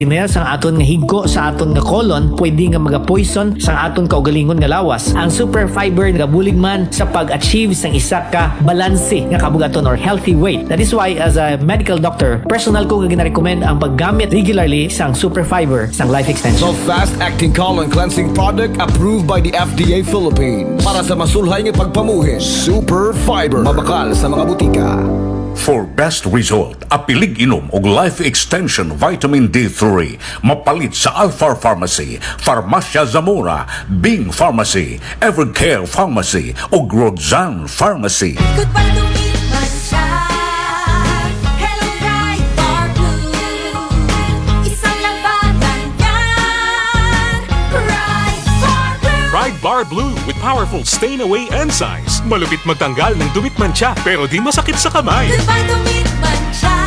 Inel sang aton nga higko sa aton nga colon pwede nga maga-poison sang aton kaugalingon nga lawas. Ang super fiber nagabulig man sa pag-achieve sang isa ka balanse nga kabugaton or healthy weight. That is why as a medical doctor, personal ko nga gina-recommend ang paggamit regularly sang super fiber sang Life Extension. So fast-acting colon cleansing product approved by the FDA Philippines para sa masulhay nga pagpamuhin. Super Fiber, mabakal sa mga butika. For best result, apilig inom og Life Extension Vitamin D3 mapalit sa Alpha Pharmacy, Farmacia Zamora, Bing Pharmacy, Evercare Pharmacy ug Roxanne Pharmacy. Goodbye to me, Masya. Hello, Bright Bar Blue. Isang labanan yan. Bright Bar Blue. Pride Bar Blue with powerful stain-away enzymes. Malupit magtanggal ng dumit mancha pero di masakit sa kamay. Goodbye to me, Masya.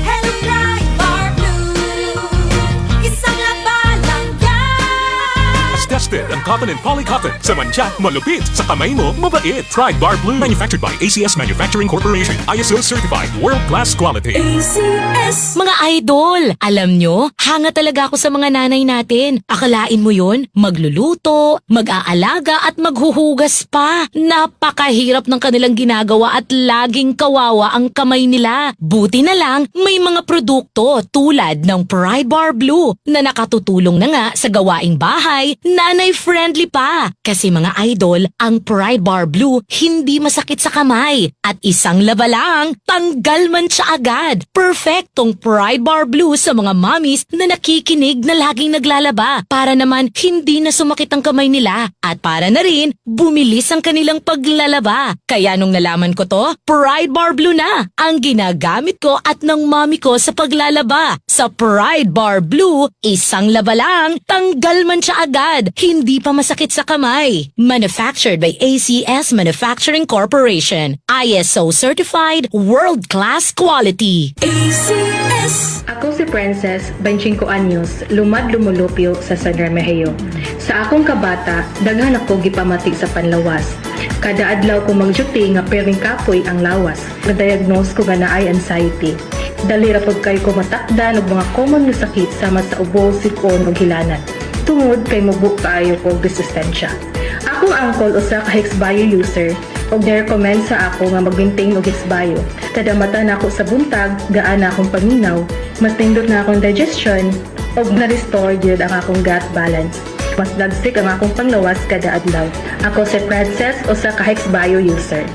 Hello, Bright Bar Blue. Isang labanan yan. As tested ang cotton and polycotton. Sa mancha, malupit. Sa kamay mo, mabait. Pride Bar Blue. Manufactured by ACS Manufacturing Corporation. ISO certified. World-class quality. ACS. Mga idol, alam nyo, hanga talaga ako sa mga nanay natin. Akalain mo yun? Magluluto, mag-aalaga at maghuhugas pa. Napakahirap ng kanilang ginagawa at laging kawawa ang kamay nila. Buti na lang, may mga produkto tulad ng Pride Bar Blue na nakatutulong na nga sa gawaing bahay, nanay-friendly pa. Kasi mga idol, ang Pride Bar Blue hindi masakit sa kamay. At isang laba lang, tanggal man siya agad. Perfectong Pride Bar Blue sa mga mommies na nakikinig na laging naglalaba para naman hindi na sumakit ang kamay nila at para na rin bumilis ang kanilang paglalaba. Kaya nung nalaman ko to, Pride Bar Blue na ang ginagamit ko at ng mommy ko sa paglalaba. Sa Pride Bar Blue, isang laba lang, tanggal man siya agad, hindi pa masakit sa kamay. Manufactured by ACS Manufacturing Corporation. ISO certified, world-class quality. ACS. Ako si Princess, 25 anyos, lumad-lumulupyo sa San Remigio. Sa akong kabata, daghan ako gipamati sa panlawas. Kada adlaw ko magduty nga pering kapoy ang lawas. Na-diagnose ko nga naay anxiety. Dali ra pud kay ko matakdan og mga common nga sakit sama sa ubo, sikon ug hilanat. Tungod kay mubo kaayo ko resistensya. Akong uncle usa ka Hexbio user og ni-recommend sa ako nga mag-maintain og Hexbio. Kada mata na ako sa buntag, gaan na akong paminaw, mas nindot na akong digestion og na-restore gyud ang akong gut balance. Mas dagsik ang akong panglawas kada adlaw. Ako si Princess usa ka Hexbio user.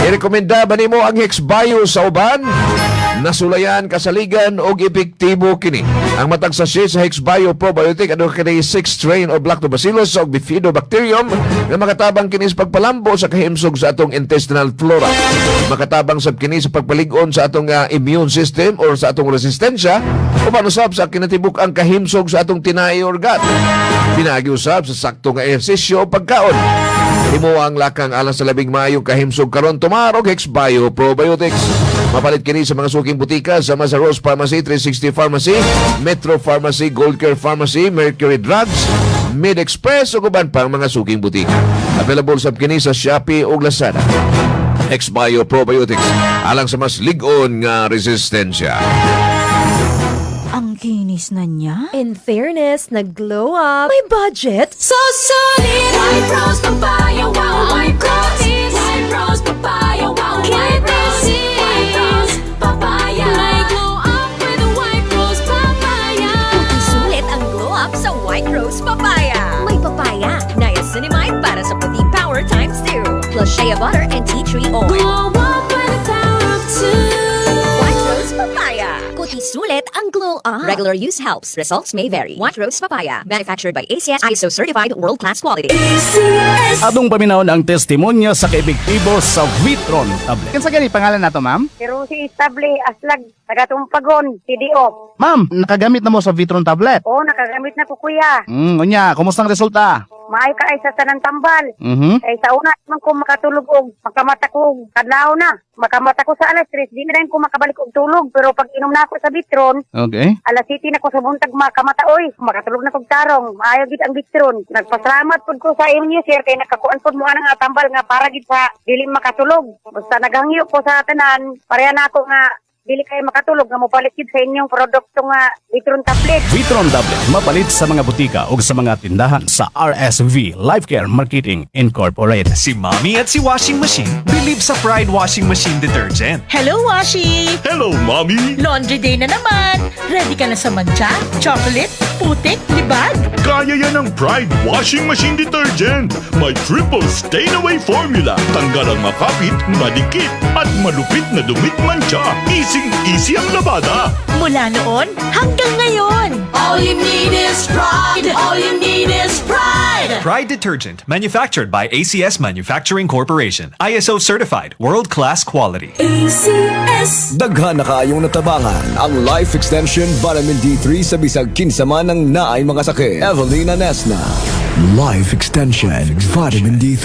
Irekomenda ba nimo ang Hexbio sa uban? Nasulayan, kasaligan o epektibo kini. Ang matag sachet sa Hexbio Probiotic ano kini 6 strain of Lactobacillus o Bifidobacterium nga makatabang kini sa pagpalambo sa kahimsog sa atong intestinal flora. Makatabang sab kini sa pagpalig-on sa atong immune system or sa atong resistensya o manusab sa kinatibuk ang kahimsog sa atong tinai or gut. Pinagi usab sa sakto nga ehersisyo o pagkaon. Himo ang lakang alang sa labing maayong kahimsog karon tumarog Hexbio Probiotics. Mapalit kini sa mga suking butika sama sa Rose Pharmacy, 360 Pharmacy, Metro Pharmacy, Gold Care Pharmacy, Mercury Drugs, Mid Express ug uban pang mga suking butika. Available sab kini sa Shopee ug Lazada. Hexbio Probiotics alang sa mas lig-on nga resistensya. Ang kinis na niya. In fairness, nag-glow up. May budget. So solid. White Rose Papaya. Wow, White Rose. White Rose Papaya. Wow, White Rose. White Rose Papaya. May glow up with a White Rose Papaya. Sulit ang glow up sa White Rose Papaya. May papaya, niacinamide para sa puti power times 2. Plus shea butter and tea tree oil. Glow up with the power of 2. White Rose Papaya. Kuti sulit ang glow up. Regular use helps. Results may vary. White Rose Papaya. Manufactured by ACS ISO certified world-class quality. ACS. Atong paminaw ang testimonya sa kaepektibo sa Vitron tablet. Kinsa gani pangalan nato, ma'am? Pero si Estable Aslag, tagatumpagon, CDO. Ma'am, nakagamit na mo sa Vitron tablet. Oo, nakagamit na ko kuya. Unya, kumusta ang resulta? Maayo ka ay sa tanang tambal. Kay sa una man ko makatulog og makamata ko kadlaw na. Makamata ko sa alas 3, di na rin ko makabalik og tulog. Pero pag inom na ako sa Vitron, Okay. alas 7 na ko sa buntag makamata oy. Makatulog na kog tarong. Maayo gid ang Vitron. Nagpasalamat pud ko sa inyo sir kay nakakuan pud mo nga tambal nga para gid sa dili makatulog. Basta naghangyo ko sa tanan, pareha na ako nga dili kayo makatulog nga mopalit gid sa inyong produkto nga Vitron tablet. Vitron Tablet mapalit sa mga butika o sa mga tindahan sa RSV Life Care Marketing Incorporated. Si Mommy at si Washing Machine believe sa Pride Washing Machine Detergent. Hello, Washi! Hello, Mommy! Laundry day na naman! Ready ka na sa mancha, chocolate, putik, libag? Kaya yan ang Pride Washing Machine Detergent. May triple stain-away formula. Tanggal ang makapit, madikit, at malupit na dumit mancha. Easy ang labada. Mula noon hanggang ngayon. All you need is pride. All you need is pride. Pride Detergent, manufactured by ACS Manufacturing Corporation. ISO certified, world-class quality. ACS. Daghan na kaayong natabangan ang Life Extension Vitamin D3 sa bisag kinsa man ang naay mga sakit. Evelyn Anesna. Life Extension Vitamin D3.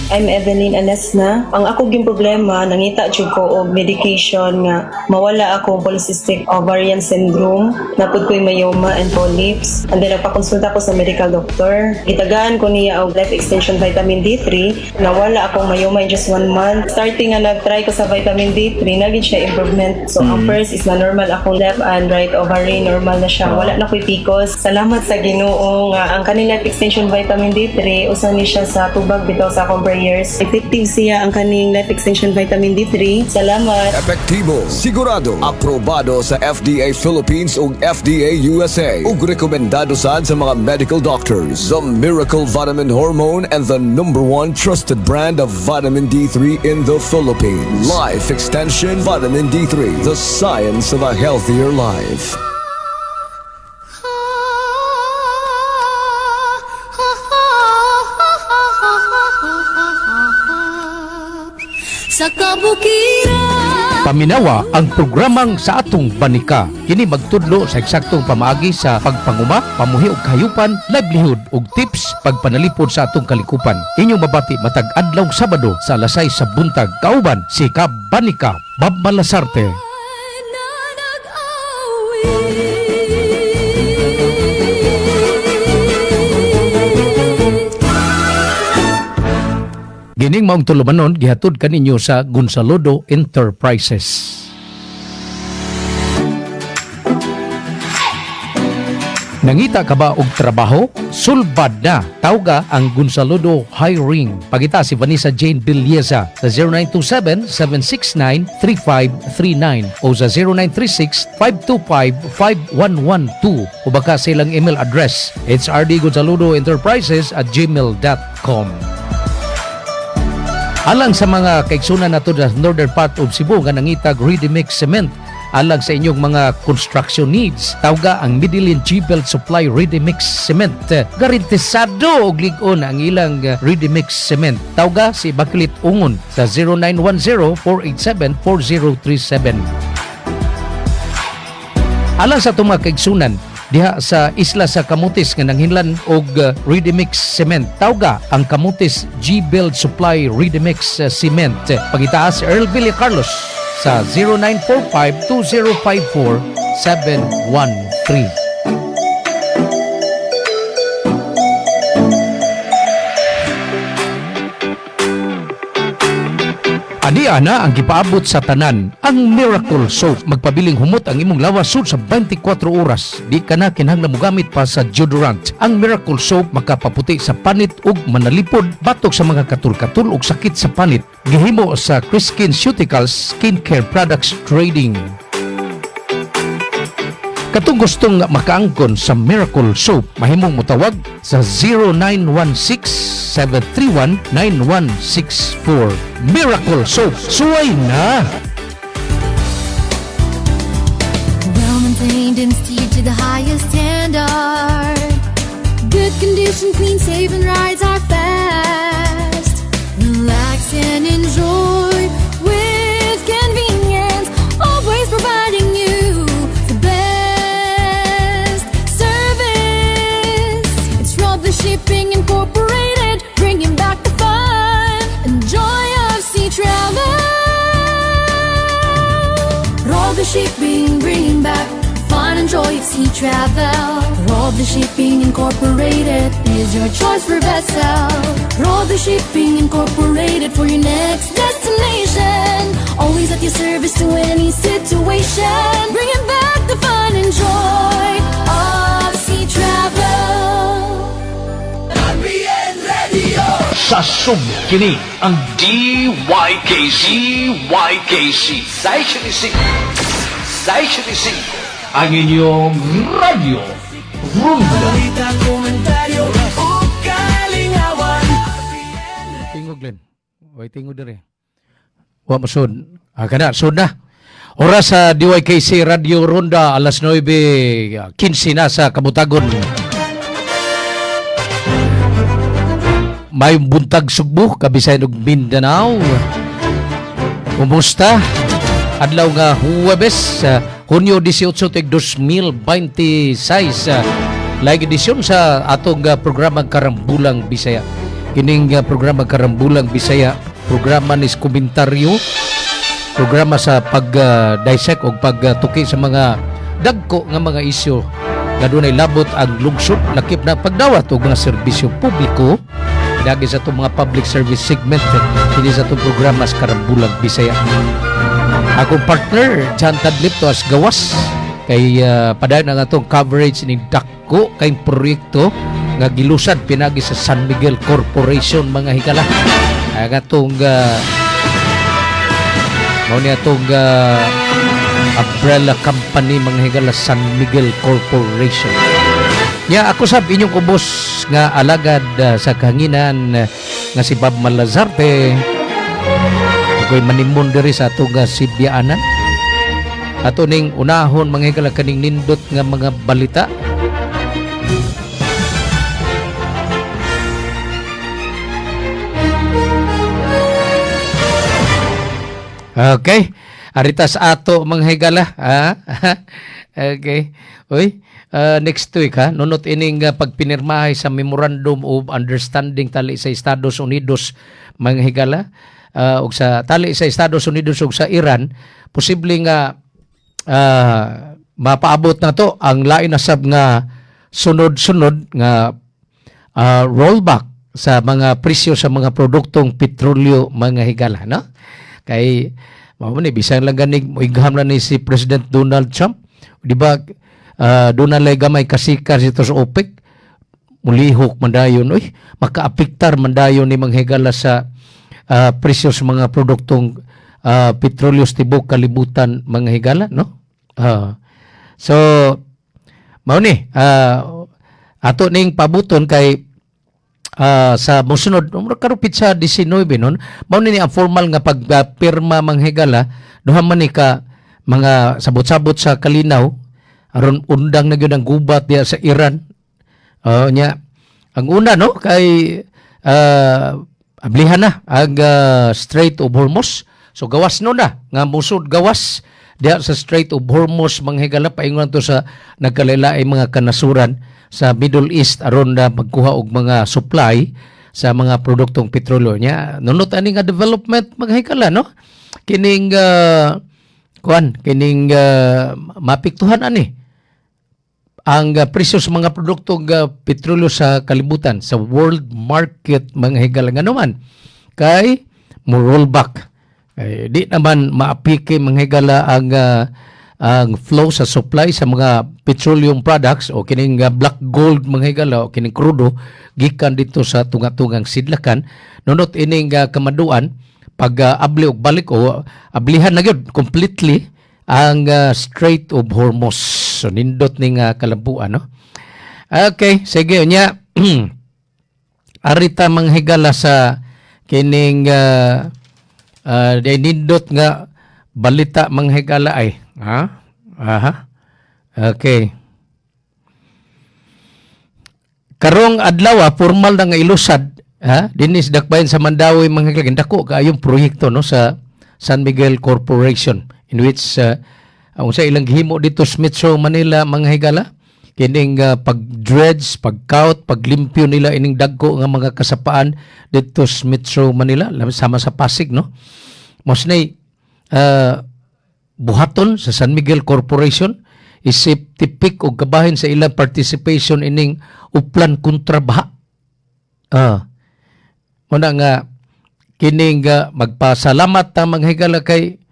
I'm Evelyn Anesna. Ang ako ging problema, nangita jud ko og medication nga mawala akong polycystic ovarian syndrome, napud ko'y myoma and polyps. And then nagpakonsulta ko sa medical doctor. Gitagaan ko niya og Life Extension Vitamin D3. Nawala akong myoma in just 1 month. Starting nga nag-try ko sa vitamin D3, naging siya improvement. So ang first is na normal akong left and right ovary, normal na siya. Wala na ko'y PCOS. Salamat sa Ginoo nga ang kaning Life Extension Vitamin D3 usa ni siya sa tubag bitaw sa akong prayers. Effective siya ang kaning Life Extension Vitamin D3. Salamat. Epektibo, sigurado, aprobado sa FDA Philippines ug FDA USA ug rekomendado sad sa mga medical doctors. The Miracle Vitamin Hormone and the #1 trusted brand of vitamin D3 in the Philippines. Life Extension Vitamin D3, the science of a healthier life. Sa kabukiran. Paminawa ang programang sa atong banika. Kini magtudlo sa eksaktong pamaagi sa pagpanguma, pamuhi og kahayupan, livelihood ug tips pagpanalipod sa atong kalikupan. Inyong mabati matag adlaw Sabado sa alas 6 sa buntag. Kauban si Kabanika, Bob Malasarte. Gining maong tulumanon gihatod kaninyo sa Gonzalodo Enterprises. Nangita ka ba og trabaho? Sulbad na. Tawga ang Gonzalodo Hiring. Pagita si Vanessa Jane Villeza sa 0927-769-3539 o sa 0936-525-5112 o baka sa ilang email address hrdgonzalodoenterprises@gmail.com. Alang sa mga kaigsunan nato sa northern part of Cebu nga nangitag ready-mix cement alang sa inyong mga construction needs, tawga ang Midilin G-Belt Supply ready-mix cement. Garantisado og lig-on ang ilang ready-mix cement. Tawga si Baklit Ungon sa 0910-487-4037. Alang sa itong mga kaigsunan diha sa isla sa Camotes nga nanghinlan og ready-mix cement, tawga ang Camotes G-Build Supply ready-mix cement. Pagitaas si Earl Billy Carlos sa 0945-2054-713. Ani ana ang gipaabot sa tanan ang Miracle Soap. Magpabiling humot ang imong lawas sud sa 24 oras. Di ka na kinahanglan mogamit pa sa deodorant. Ang Miracle Soap makapaputi sa panit ug manalipod batok sa mga katul-katul ug sakit sa panit. Gihimo sa Chris Skin Ceuticals Skincare Products Trading. Katong gustong makaangkon sa Miracle Soap, mahimong mutawag sa 0916-731-9164. Miracle Soap, suway na! Well-maintained and steered to the highest standard. Good condition, clean, safe, and rides are fast. Relax and enjoy with convenience, always providing you the best service. It's Rob the Shipping Incorporated, bringing back the fun and joy of sea travel. Rob the Shipping, bringing back fun and joy of sea travel. Rob the Shipping Incorporated is your choice for vessel. Rob the Shipping Incorporated for your next destination. Always at your service to any situation. Bringing back the fun and joy of sea travel. Sa kini ang DYKC ang inyong radio Rumba. Tingog Glenn. Way tingog dire. Wa mo sud. Kana sud na. Oras sa DYKC Radio Ronda alas 9:15 na sa Kabutagon. May buntag Sugbo, Kabisayan ug Mindanao. Kumusta? Adlaw nga Huwebes, Hunyo 18 tig 2026. Laing edisyon sa atong programa Karambulang Bisaya. Kining programa Karambulang Bisaya, programa nis komentaryo, programa sa pag-dissect o pagtuki sa mga dagko nga mga isyu nga dunay labot ang lungsod, lakip na pagdawat og mga serbisyo publiko dagi sa itong mga public service segment kini sa itong programa sa Karambulang Bisaya. Akong partner John Tadlip to as gawas kay padayon ang atong coverage ning dako kay proyekto nga gilusad pinagi sa San Miguel Corporation mga higala. Ang atong mao ni atong umbrella company mga higala San Miguel Corporation. Ya ako sab inyong kubos nga alagad sa kahanginan nga si Bob Malazarte. Ako'y manimon diri sa atong Sibyaanan. Ato ning unahon mga higala kaning nindot nga mga balita. Okay. Aritas ato mga higala. Okay. Uy. Next week nunot ining pagpinirmahay sa Memorandum of Understanding tali sa Estados Unidos mga higala ug sa tali sa Estados Unidos ug sa Iran, posible nga mapaabot na to ang lain na sab nga sunod-sunod nga rollback sa mga presyo sa mga produktong petrolyo mga higala, no? Kay mao ni bisan lang ganig moigham na ni si President Donald Trump, di ba? Doon na lay gamay kasikar dito sa OPEC, mulihok mandayon, makaapiktar mandayon ni manghigala sa presyo sa mga produktong petrolyo sa tibok kalibutan mga higala, no? So mao ni ato ning pabuton kay sa mosunod karupit sa 19 nun, mao ni ang formal nga pagpirma manghigala duha man ni ka mga sabot-sabot sa kalinaw aron undang na gyud ang gubat diya sa Iran. Nya ang una no kay ablihan na ang Strait of Hormuz. So gawas no na nga musod gawas diya sa Strait of Hormuz manghigala paingon to sa nagkalailay mga kanasuran sa Middle East aron na magkuha og mga supply sa mga produktong petrolyo nya. Nunot ani nga development manghigala no. Kining kining mapiktuhan ani ang presyo sa mga produktong petrolyo sa kalibutan sa world market mga higala nga naman kay mo rollback. Di naman maapike mga higala ang flow sa supply sa mga petroleum products o kining black gold mga higala o kining crudo gikan dito sa tunga-tungang sidlakan. Nunot ining kamaduan pag abli og balik o ablihan na gyud completely ang Strait of Hormuz. So nindot ning kalampuan, no? Okay, sige nya. Arita manghigala sa kining nindot nga balita manghigala ay. Okay. Karong adlaw formal na nga ilusad dinis dakbayan sa Mandawi manghigala dako kaayong proyekto no sa San Miguel Corporation in which ang sa ilang himo dito sa Metro Manila mga higala kining pag-dredge, pag-count, paglimpyo nila ining dagko nga mga kasapaan dito sa Metro Manila sama sa Pasig, no? Mas nay buhaton sa San Miguel Corporation isip tipik og kabahin sa ilang participation ining uplan kontra baha. Muna nga kining magpasalamat ta mga higala kay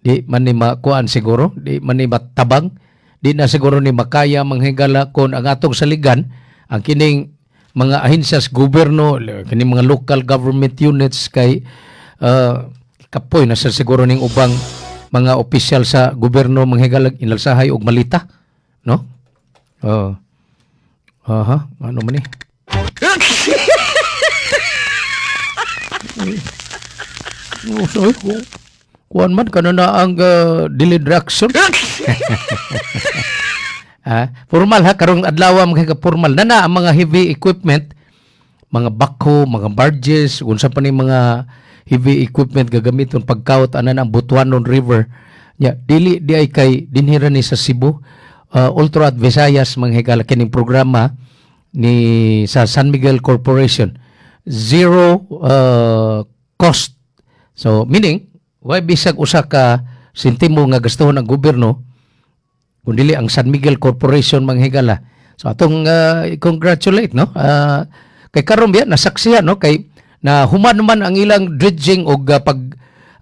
di man ni makuan siguro, di man ni matabang, di na siguro ni makaya manghigala kon ang atong saligan, ang kining mga ahensyas gobyerno, kining mga local government units kay kapoy na sa siguro ning ubang mga opisyal sa gobyerno manghigalag inalsahay og malita, no? Ano man ni? Kuan man kana na ang delayed reaction. Formal ha, karong adlaw mga formal na ang mga heavy equipment, mga backhoe, mga barges, unsa pa ni mga heavy equipment gagamiton pagkawat ana ang Butuanon River. Dili di ay kay dinhira ni sa Cebu, Ultra at Visayas manghigala kining programa ni sa San Miguel Corporation. Zero cost. So meaning why bisag usa ka sentimo nga gastuhon ang gobyerno kundi ang San Miguel Corporation manghigala. So atong congratulate, no? Kay karon biya nasaksihan, no, kay na human man ang ilang dredging og pag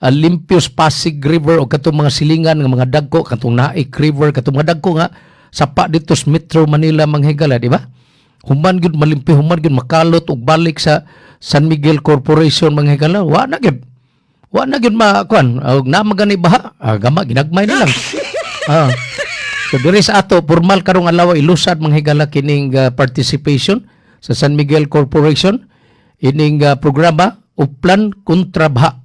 Limpios Pasig River o katong mga silingan nga mga dagko katong Naik River katong mga dagko nga sapa dito sa Metro Manila manghigala, di ba? Human gyud malimpi, human gyud makalot og balik sa San Miguel Corporation manghigala. Wa na gyud makuan og na magani baha, gama ginagmay na lang. So diri sa ato formal karong adlaw ilusad manghigala kining participation sa San Miguel Corporation ining programa Uplan kontra Baha.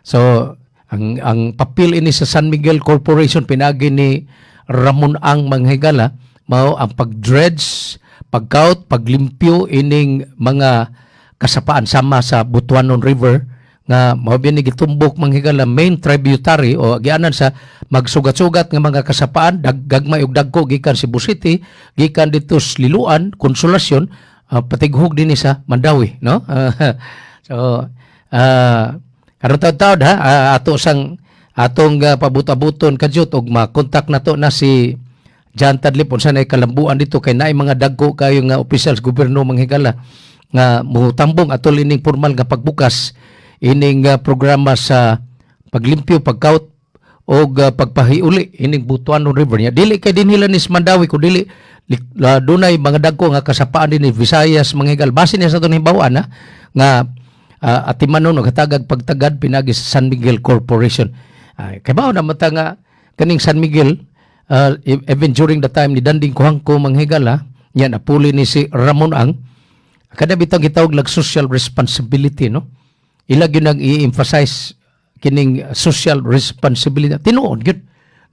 So ang papel ini sa San Miguel Corporation pinagi ni Ramon Ang manghigala mao ang pag-dredge, pagkaut, paglimpyo ining mga kasapaan sama sa Butuanon River nga mao ni gitumbok manghigala main tributary o gianan sa magsugat-sugat nga mga kasapaan gagmay og dagko gikan Cebu City, gikan dito sa Liloan, Konsolasyon, patighog din sa Mandawi, no? So karon taud ha atong pabut-abuton kadyot og makontak nato na si John Tadlip unsa nay kalambuan dito kay naay mga dagko kayo nga opisyal sa gobyerno manghigala nga mohutambong atol ining formal nga pagbukas ining programa sa paglimpyo, pagkaut og pagpahiuli ining Butuanon River niya. Dili kay dinhila ni Mandawi ko dili dunay mga dagko nga kasapaan din ni Visayas manghigala. Base niya sa itong hibawan nga atimanon o katagag pagtagad pinagi sa San Miguel Corporation. Kaya ba na mata nga kaning San Miguel even during the time ni Danding Kuhangko manghigala yan apuli ni si Ramon Ang kada bitang gitawag lag social responsibility, no? Ilag yun ang i-emphasize kining social responsibility. Tinuod yun.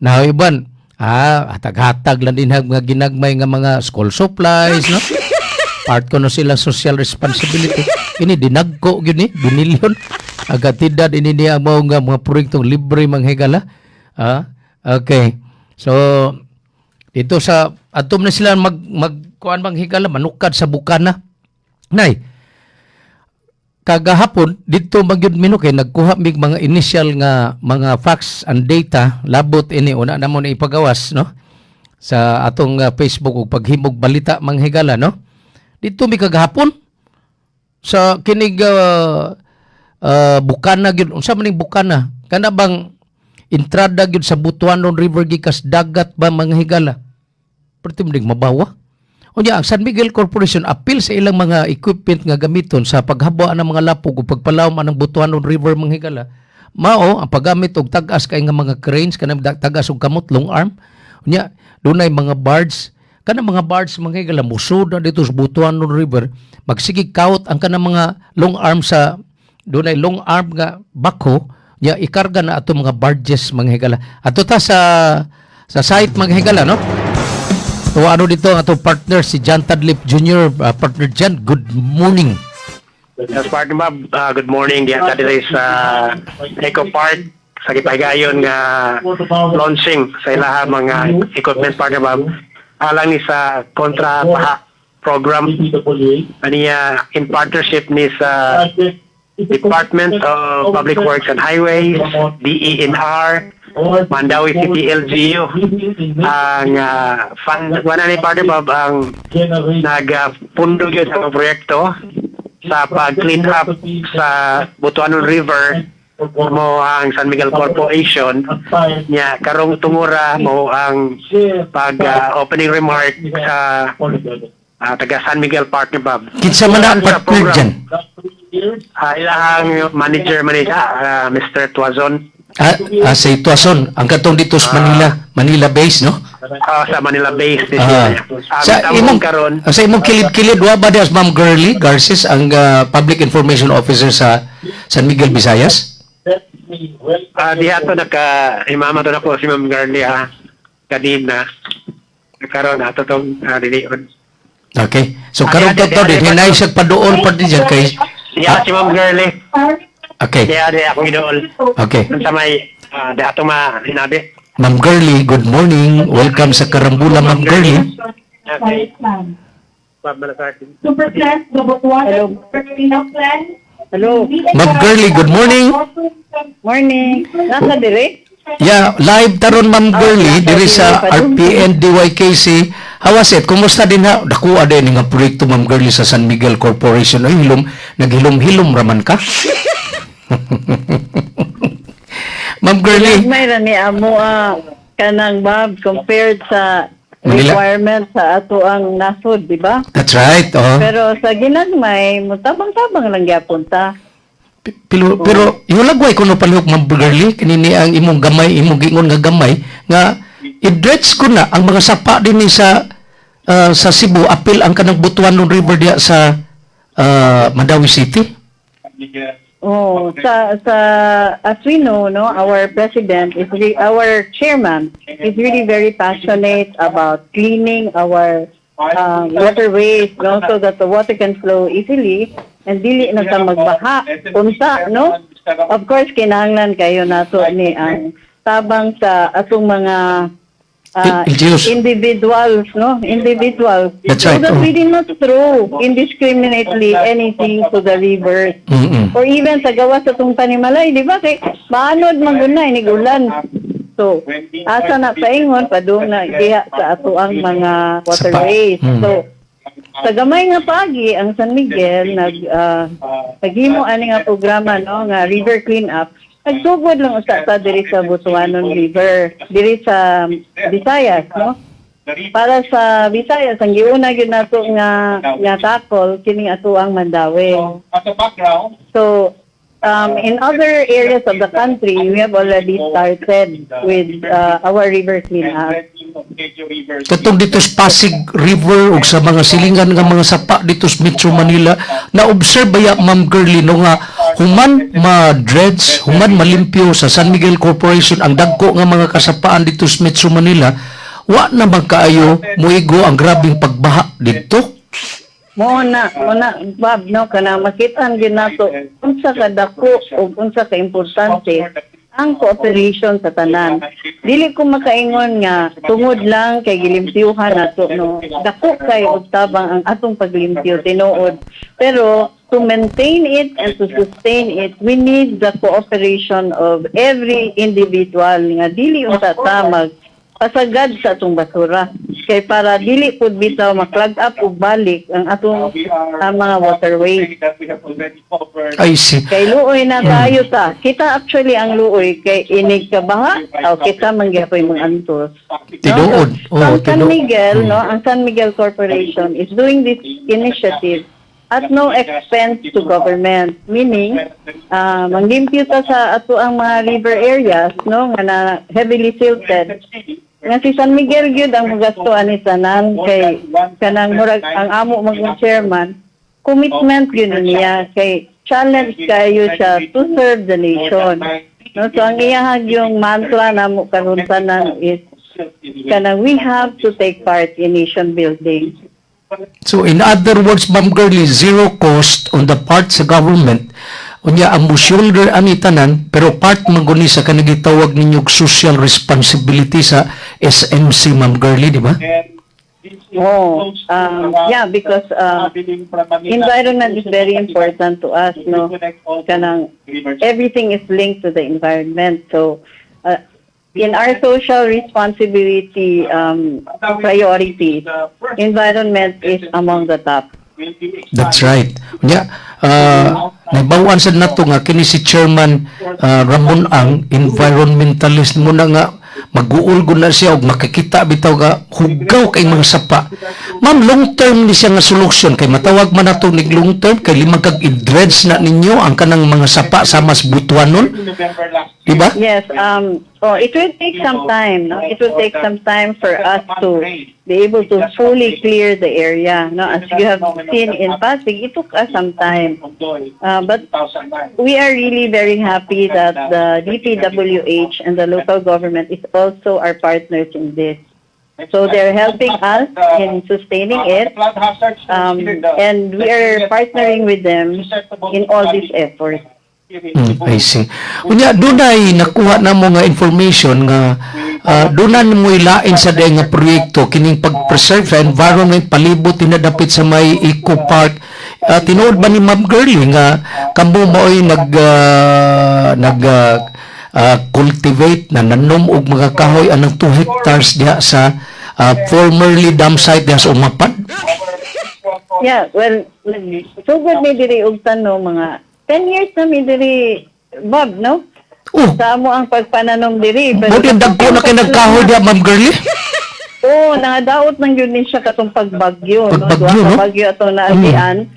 Nahiban, hatag-hatag lang din mga ginagmay nga mga school supplies, no? Part ko na sila social responsibility. Ini dinagko yun binilyon. Agatidad ini niya mga proyektong libre manghigala. Okay. So, dito sa, atom na sila magkuhan manghigala, manukad sa bukana. Nay, kagahapon dito magyud mino kay nagkuha mig mga initial nga mga facts and data labot ini una na mo na ipagawas, no, sa atong Facebook ug paghimog balita manghigala, no. Dito mi kagahapon sa kinig bukana gyud unsa man ning bukana kana bang entrada gyud sa Butuanon River gikas dagat ba manghigala pertim ding mabawa. Unya ang San Miguel Corporation appeal sa ilang mga equipment nga gamiton sa paghabwa ng mga lapog o pagpalawom ng Butuanon River manghigala. Mao ang paggamit og tag-as kay nga mga cranes kanang tag-as og kamot long arm. Unya dunay mga barges kanang mga barges manghigala musud na dito sa Butuanon River magsigig kawot ang kanang mga long arm sa dunay long arm nga backhoe nya ikarga na ato mga barges manghigala. Ato ta sa site manghigala, no? So ano dito ang atong partner si John Tadlip Jr. Partner John, good morning. Yes, partner Bob, good morning. Diyan sa dito sa Eco Park sa gipahigayon nga launching sa ilaha mga equipment, partner Bob. Alang ni sa kontra baha program aniya in partnership ni sa Department of Public Works and Highways, DENR, Mandawi City LGU. Ang fund, wala ni partner Bob ang nagpundo yun sa proyekto sa pag-clean up sa Butuanon River mo ang San Miguel Corporation nya karong tungura mo ang pag opening remark sa taga San Miguel Partner Bob. Kinsa man ang partner dyan? Ilahang manager Mr. Tuazon. Sa Ituason, ang katong dito sa Manila base, no? Sa Manila base din sa imong kilid-kilid wa ba dias Ma'am Girly Garces ang Public Information Officer sa San Miguel, Visayas? Diha to imama to na po si Ma'am Girly kanina karon ato tong diliod. Okay. So karon to din hinay sa paduol pa din dyan kay Diha si Ma'am Girly. Okay. Diha ako idol. Okay. Sa may diha to hinabi. Ma'am Girly, good morning. Welcome sa Karambula, Ma'am Girly. Okay. Super Plan, Double Water, Filipino Plan. Hello. Ma'am Girly, good morning. Morning. Nasa dire? Yeah, live taron Ma'am Girly diri sa RPN DYKC. How was it? Kumusta din ha? Dakuha din nga proyekto Ma'am Girly sa San Miguel Corporation. Ay, naghilom-hilom raman ka. Ma'am Girly. May rani amo kanang Bob compared sa Manila requirement sa ato ang nasod, di ba? That's right. Oh. Pero sa ginagmay, mutabang-tabang lang gyapon ta. Pero yung lagway kuno palihok Ma'am Girly kanini ang imong gamay, imong gingon nga gamay nga i-dredge ko na ang mga sapa din sa Cebu apil ang kanang Butuanon River diya sa Mandawi City. Oh, as we know, no, our president is our chairman is really very passionate about cleaning our waterways, no, so that the water can flow easily and dili na ta magbaha. Unsa, no? Of course, kinahanglan kayo nato ni ang tabang sa atong mga individuals, no? Individuals. That's so right. that we did not throw indiscriminately anything to the rivers. Or even sa gawas sa itong panimalay, di ba? Kay maanod magunay ni ulan. So, asa na paingon, padung na iya sa ato ang mga waterways. So, sa gamay nga pagi, ang San Miguel, naghimo ani nga programa, no, nga river cleanup. Nagsugod lang usa ta diri sa Butuanon River, diri sa Visayas, no? Para sa Visayas, ang giuna gyud nato nga tackle kini ato ang Mandawi. So, in other areas of the country, we have already started with our river cleanup. Katong dito sa Pasig River ug sa mga silingan nga mga sapa dito sa Metro Manila, na-observe ba ya Ma'am Girly no nga human ma-dredge, human malimpyo sa San Miguel Corporation ang dagko nga mga kasapaan dito sa Metro Manila, wa na magkaayo muigo ang grabing pagbaha dito? Mo na Bob, no, kana makitaan gyud nato unsa ka dako ug unsa ka importante ang cooperation sa tanan. Dili ko makaingon nga tungod lang kay gilimpyuhan nato, no. Dako kay og tabang ang atong paglimpyo tinuod. Pero to maintain it and to sustain it, we need the cooperation of every individual nga dili unta ta pasagad sa atong basura. Kay para dili pud bitaw maklag up ug balik ang atong mga waterways. I see. Kay luoy na kayo ta. Kita actually ang luoy kay inig kabaha o kita mangyapoy mga antos. Tinuod. Ang San Miguel, no, ang San Miguel Corporation is doing this initiative at no expense to government, meaning manglimpyo ta sa ato ang mga river areas, no, nga na heavily silted. Nga si San Miguel gyud ang magastuan ni tanan kay kanang murag ang amo mga chairman, commitment gyud niya kay challenge kayo siya to serve the nation. No, so ang iyahag yung mantra namo karon tanan is kanang we have to take part in nation building. So in other words, Ma'am Girly, zero cost on the part sa government. Unya ang shoulder ani tanan pero part man guni sa kanagitawag ninyong social responsibility sa SMC, Ma'am Girly, di ba? Oh, yeah, because environment is very important to us, no? Kanang everything is linked to the environment. So in our social responsibility priority, environment is among the top. That's right. Yeah. Naibawan sa nato nga kini si Chairman Ramon ang environmentalist mo na nga mag-uul na siya og makikita bitaw nga hugaw kay mga sapa. Ma'am, long term ni siya nga solusyon kay matawag man nato nig long term kay limang kag i-dredge na ninyo ang kanang mga sapa sa mas butuanon. Diba? Yes, it will take some time, no? It will take some time for us to be able to fully clear the area, no? As you have seen in Pasig, it took us some time. But we are really very happy that the DPWH and the local government is also our partners in this. So they're helping us in sustaining it, and we are partnering with them in all these efforts. I see. Unya, doon ay nakuha na mo nga information nga doon na mo ilain sa day nga proyekto kining pag-preserve sa environment palibot tinadapit sa may eco park. Tinuod ba ni Ma'am Girlie nga kamo mo'y cultivate na nanom og mga kahoy anang 2 hectares diha sa formerly dam site diha sa Umapad? Yeah, well, sugod ni diri og tanong mga 10 years na mi diri, Bob, no? Sa mo ang pagpananom diri. Buti dagko na kay nagkahoy diha, Ma'am Girlie? Oo, nangadaot nang yun ni siya katong pagbagyo, no? Pagbagyo, no? Pagbagyo atong naagian.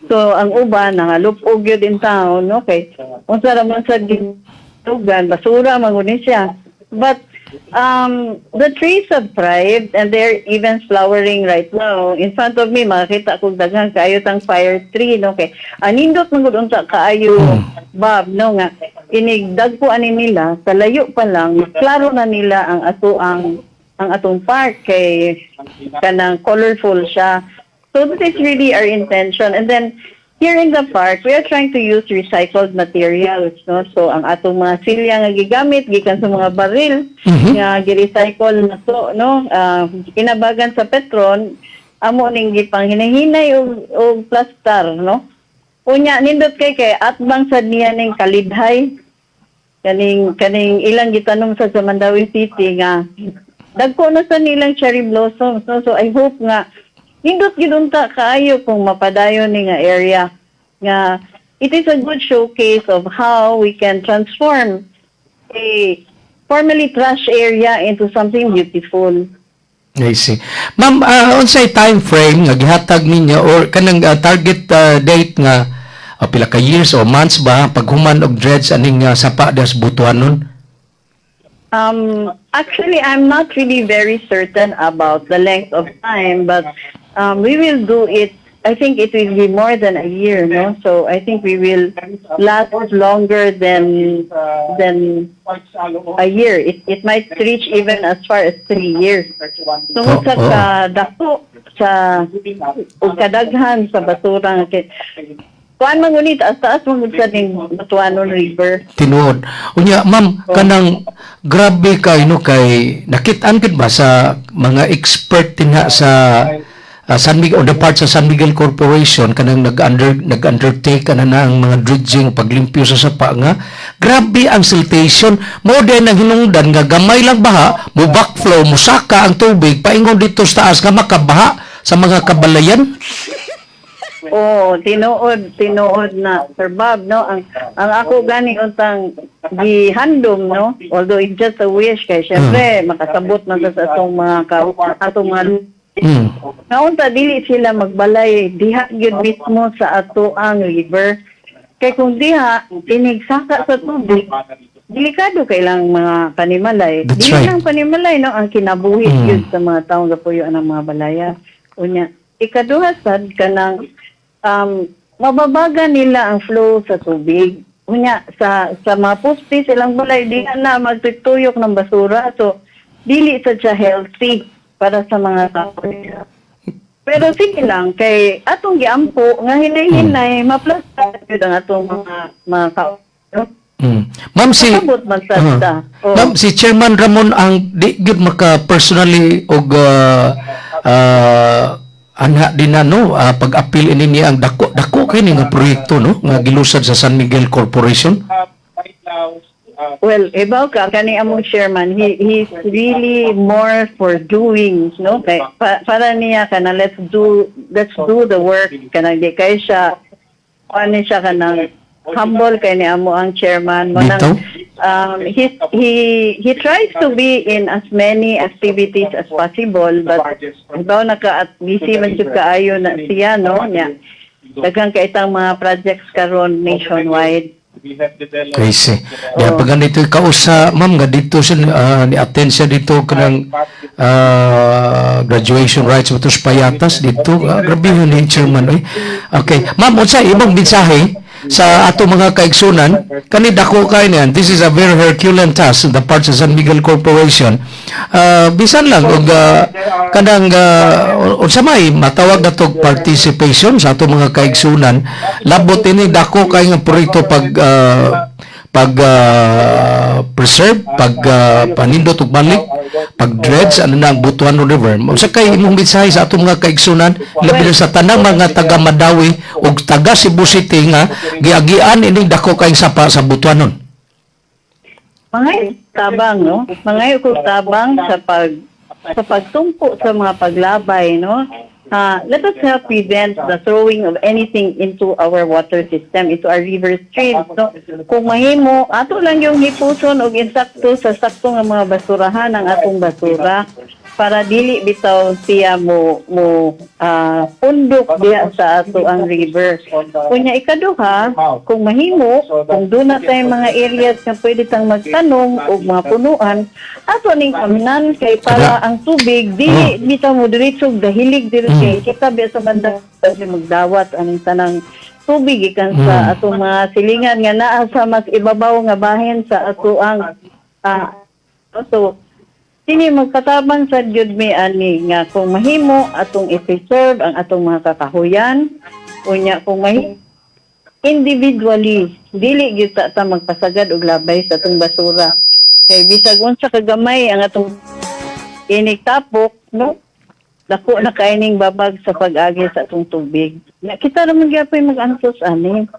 So, ang uban, nangalupog yun in town, okay? Kung sa raman sa gitugan, basura, mangunin siya. But, the trees have thrived and they're even flowering right now. In front of me, makakita kong daghang kaayo tang fire tree, no? Okay. Anindot man gud unta kaayo, Bob, no nga. Inigdag po ani nila, sa layo pa lang, klaro na nila ang atong park kay kanang colorful siya. So that is really our intention. And then here in the park, we are trying to use recycled materials, no? So ang atong mga silya nga gigamit gikan sa mga baril nga gi-recycle na to, no? Inabagan sa Petron, amo ning gipanghinay-hinay og plastar, no? Unya nindot kay atbang sad niya ning kalidhay kaning ilang gitanom sa Mandawi City nga dagko na sa nilang cherry blossoms, no? So I hope nga nindot gidunta kaayo kung mapadayon ni nga area nga it is a good showcase of how we can transform a formerly trash area into something beautiful. I see. Ma'am, unsay time frame nga gihatag ninyo or kanang target date nga pila ka years o months ba paghuman og dredge aning sapa das butuanon? Actually, I'm not really very certain about the length of time, but we will do it. I think it will be more than a year, no? So I think we will last longer than a year. It might reach even as far as 3 years. So sa dako sa ug kadaghan sa basura kuan mangunit taas mangud sa ning Butuanon River. Tinuod. Unya, ma'am, kanang grabe kay no kay nakit-an gid ba sa mga expert tinha sa San Miguel, or the part sa San Miguel Corporation kanang nag-undertake na ang mga dredging paglimpyo sa sapa nga grabe ang siltation mo din ang hinungdan nga gamay lang baha mo backflow mo saka ang tubig paingon dito sa taas nga makabaha sa mga kabalayan. Oh, tinuod na Sir Bob, no? Ang ako gani untang gihandom, no? Although it's just a wish kay syempre makasabot na sa atong mga naunta dili sila magbalay diha gyud mismo sa ato ang river. Kay kung diha inigsaka sa tubig, delikado kay lang mga panimalay. Dili lang panimalay, no? Ang kinabuhi gyud sa mga tawo nga puyo ang mga balaya. Unya, ikaduha sad kanang mababaga nila ang flow sa tubig. Unya, sa mga poste silang balay, di na magtutuyok ng basura. So, dili sa siya healthy para sa mga tao. Pero sige lang, kay atong giampo, nga hinay-hinay, maplastar yun ang atong mga tao. Ma'am, si Chairman Ramon ang di gyud maka personally og anha din na no pag-appeal ini niya ang dako kay ni nga proyekto no nga gilusad sa San Miguel Corporation. Well, ibaw ka kani among chairman, he's really more for doing, no? Kay para niya kana let's do the work kana di kay siya ano siya ka ng humble kay ni amo ang chairman mo Dito? he tries to be in as many activities as possible, but daw at busy man jud kaayo na siya, no, niya daghang kaitang mga projects karon nationwide. Kasi, pag ganito kausa, ma'am, nga dito siya, ni-attend siya dito kanang graduation rites mo sa payatas dito. Grabe yun ni chairman. Okay. Ma'am, unsa ibang mensahe sa ato mga kaigsunan, kani dako kay niyan, this is a very Herculean task on the part sa San Miguel Corporation. Bisan lang og kanang unsa may matawag natog participation sa ato mga kaigsunan, labot ini dako kay nga proyekto preserve, panindot ug balik, pag dredge ano na ang Butuano River. Unsa kay imong mensahe sa atong mga kaigsunan, labi na sa tanang mga taga Madawi ug taga Cebu City nga giagian ini dako kay sapa sa Butuanon? Mga tabang, no? Mga tabang sa pagtumpo sa mga paglabay, no? Let us help prevent the throwing of anything into our water system, into our river streams. So, kung mahimo, ato lang yung hipuson o insakto sa sakto nga mga basurahan ang atong basura para dili bitaw siya mo pundok diya sa ato ang river. Kunya ikaduha, kung mahimo, kung doon na tayong mga areas na pwede tang magtanong o mga punuan, ato ning aminan kay para ang tubig dili bitaw mo diretso dahilig diri kay kita biya sa banda magdawat ang tanang tubig ikan sa ato mga silingan nga naa sa mas ibabaw nga bahin sa ato ang so sini magkatabang sa jud mi ani nga kung mahimo atong i-preserve ang atong mga kakahuyan unya kung mahimo individually dili gyud ta magpasagad og labay sa atong basura kay bisag unsa kagamay ang atong inikapok, no, dako na kaining babag sa pag-agi sa atong tubig. Kita naman gyapon mag-antos ani.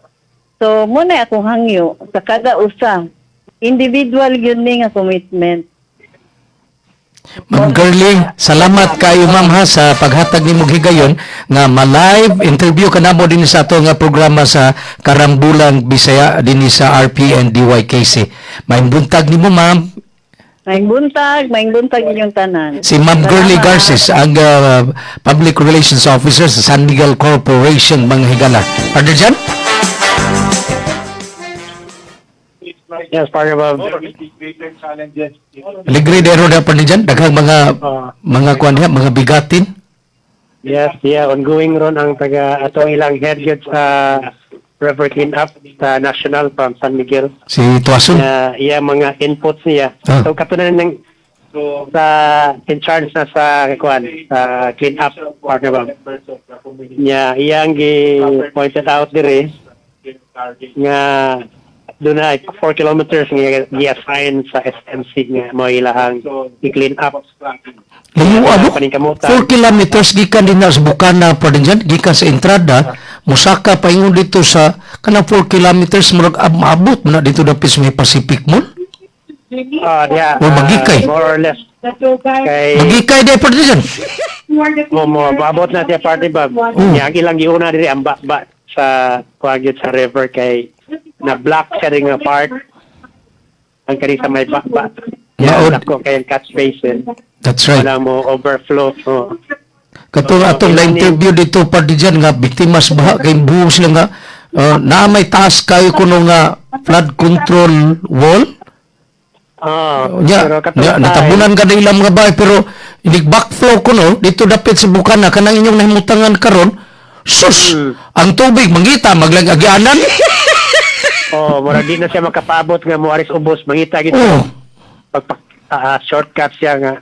So muna akong hangyo sa kada usa individual gyud ni nga commitment. Ma'am Girlie, salamat kayo ma'am ha sa paghatag ni mong higayon nga ma-live interview ka namo din sa ato nga programa sa Karambulan Bisaya din sa RPN DYKC. May buntag nimo ma'am. May buntag inyong tanan. Si Ma'am Girlie Garces ang Public Relations Officer sa San Miguel Corporation mga higala. Partner dyan? Yes, partner Bob. Ligre dero na partner dyan? Daghang mga kuan diha, mga bigatin? Yes, ongoing ron ang taga atong ilang head yun sa River Cleanup sa National from San Miguel. Si Tuason? Mga inputs niya. So katunan ng sa in charge na sa kuan sa cleanup partner Bob. Iyang pointed out dire nga doon na 4 kilometers nga gi-assign sa SMC nga mo ilahang i-clean up. Ano? 4 kilometers gikan din na sa Bukana pa din dyan, gikan sa entrada, musaka pa ingon dito sa kanang 4 kilometers murag maabot na dito na may Pacific Mall? Yeah. O magikay? More or less. Magikay din pa din dyan? Maabot na siya party Bob. Yang ilang giuna diri ang ba sa kuagyot sa river kay na block siya rin nga part ang kani sa may ba ako kay catch basin. That's right. Wala mo overflow. Katong atong na-interview dito pa di dyan nga biktima sa baha kay buhos lang nga na may taas kayo kuno nga flood control wall. Natabunan ka na ilang mga bahay pero inig backflow kuno dito dapit sa Bukana kanang inyong nahimutangan karon sus ang tubig mangita maglagagyanan. Mura di na siya makapabot nga mo aris ubos mangita gid. Shortcut siya nga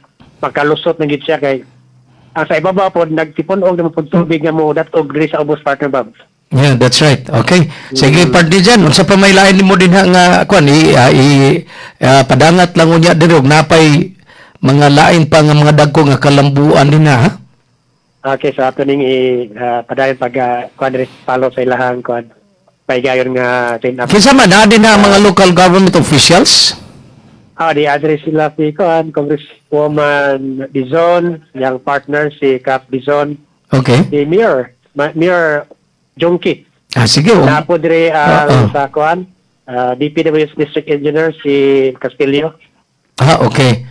magkalusot na gid siya kay ang sa ibabaw po nagtipon-og na pud tubig nga mo datog diri sa ubos partner Bob. Yeah, that's right. Okay. Sige, partner dyan. Unsa pa may lain mo din nga kuan padangat lang unya diri og napay mga lain pa nga mga dagko nga kalambuan din ha. Okay, so ato ning padayon pag kuan diri follow sa ilahang kuan paygayon nga clean up. Kinsa man din na mga local government officials? Di address sila si kuan Congresswoman Dizon, yang partner si Cap Dizon. Okay. Si Mayor Jongki. Sige. Na po dire sa kuan, DPW's District Engineer si Castillo. Okay.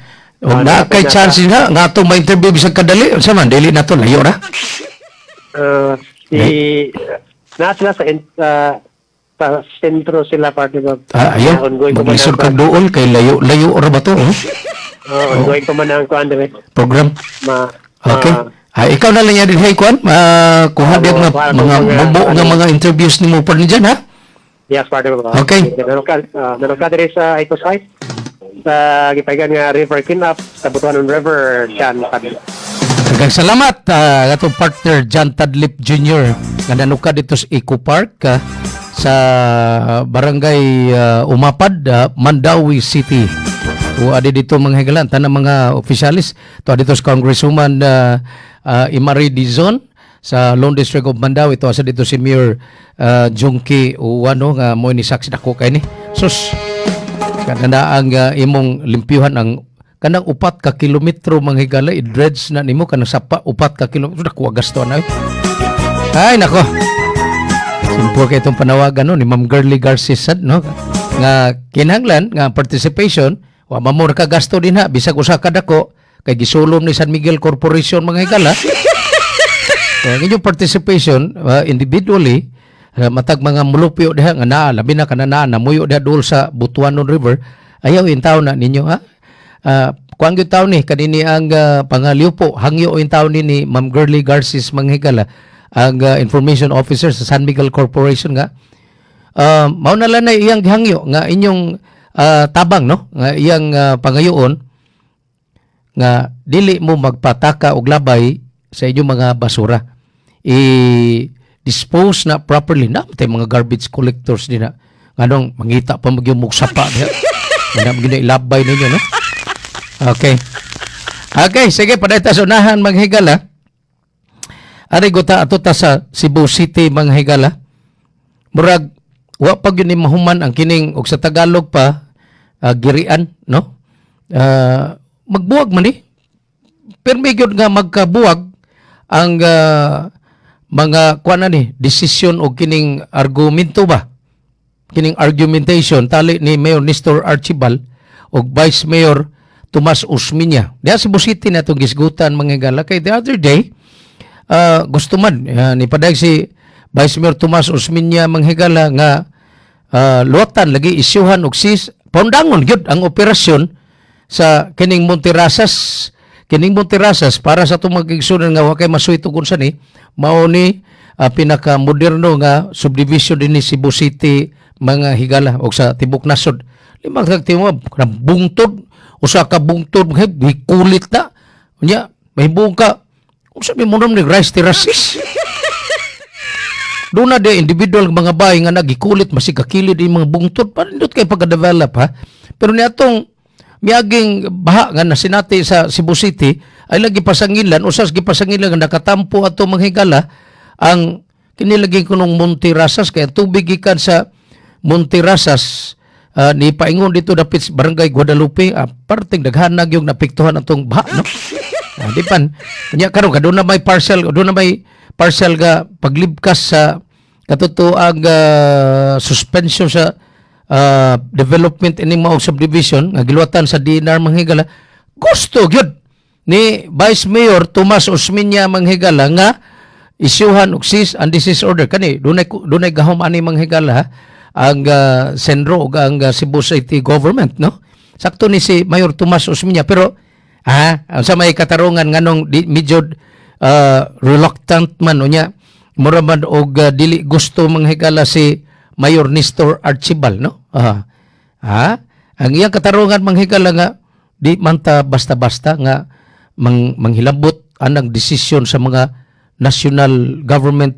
O na kay chance nga itong ma-interview bisag kadali. Sa man, dili na to, layo na. Na sila sa sentro sila parte ba? Ayaw, mag-lisod kag doon kay layo ra ba to? Ongoing pa man ang kuan dire. Program. Okay. Ikaw na lang yan din, hey, Kwan. Kuha din mga bubo nga mga interviews ni mo pa rin dyan, ha? Yes, parte ba? Okay. Nanon ka dire sa ito site. Sa gipagan nga River Cleanup sa Butuanon River, Jan Tadlip. Daghang salamat, atong partner John Tadlip Jr. nga nanuka dito sa Eco Park sa Barangay Umapad, Mandawi City. O adi dito mga higalan, tanang mga opisyalis. To dito sa Congresswoman Imari Dizon sa Lone District of Mandawi. Ito asa dito si Mayor Junki Uwano nga mo ni saksi dako kay ni. Sus, kanana ang imong limpyuhan ang kanang 4 ka kilometro mga higala i-dredge na nimo kanang sapa 4 ka kilometro dako gasto na. Ay nako. Simple kay itong panawagan no ni Ma'am Girly Garcia no nga kinahanglan nga participation wa mamor ka gasto din ha bisag usa ka dako kay gisulom ni San Miguel Corporation mga higala. Kaya inyong participation individually matag mga mulupyo diha nga naa labi na kanana namuyo diha dul sa Butuanon River ayaw intaw na ninyo ha. Kuang gyud taw ni kanini ang pangaliupo hangyo in taw ni Ma'am Girly Garcia manghigala ang information officer sa San Miguel Corporation nga mao na lang na iyang gihangyo nga inyong tabang no nga iyang pangayoon nga dili mo magpataka og labay sa inyong mga basura dispose na properly na tay mga garbage collectors din na nganong mangita pa magyumog sapa diha na magina ilabay ninyo no. Okay, sige, padayta sa unahan mga higala. Ari gota ato ta sa Cebu City mga higala. Murag wa pag yun mahuman ang kining og sa Tagalog pa girian no. Magbuwag man ni. Pero may gyud nga magkabuwag ang mga kuan ni decision o kining argumento ba. Kining argumentation tali ni Mayor Nestor Archibald o Vice Mayor Tomas Usminya. Diya sa Cebu City na itong gisgutan mga higala. Kay the other day, gusto man, ni padag si Vice Mayor Tomas Usminya mga higala nga luwatan, lagi isyuhan og sis, paundangon yun ang operasyon sa kining Monterrasas. Kining Monterrasas, para sa itong magigsunan nga wakay masuito kung saan mao ni pinaka-moderno nga subdivision din ni Cebu City mga higala o sa Tibok Nasod. Limang tagtimab, bungtod, usa ka bungtod kulit na unya mahibong ka sabi mo naman ni rice terraces doon na de individual mga bahay nga nagikulit masig kakilid yung mga bungtod parindot kay pagka-develop ha pero niatong miaging baha nga nasinati sa Cebu City ay lagi pasangilan usas gipasangilan nga nakatampo ato mga higala ang kinilagay ko nung Monterrasas kaya tubig ikan sa Monterrasas ni paingon dito dapit Barangay Guadalupe parting daghanag yung napiktuhan atong baha no di pan nya karon doon na may partial ga paglibkas sa katutuang suspension sa development ining maong subdivision nga giluwatan sa DNR manghigala gusto gyud ni Vice Mayor Tomas Usminya manghigala nga isyuhan og cease and desist order kani dunay gahom ani manghigala ang Senro ug ang Cebu City government no sakto ni si Mayor Tomas Usminya pero sa may katarungan nganong medyo reluctant man unya mura man og dili gusto manghigala si Mayor Nestor Archibald no ang iyang katarungan manghigala nga di man ta basta-basta nga manghilabot anang desisyon sa mga national government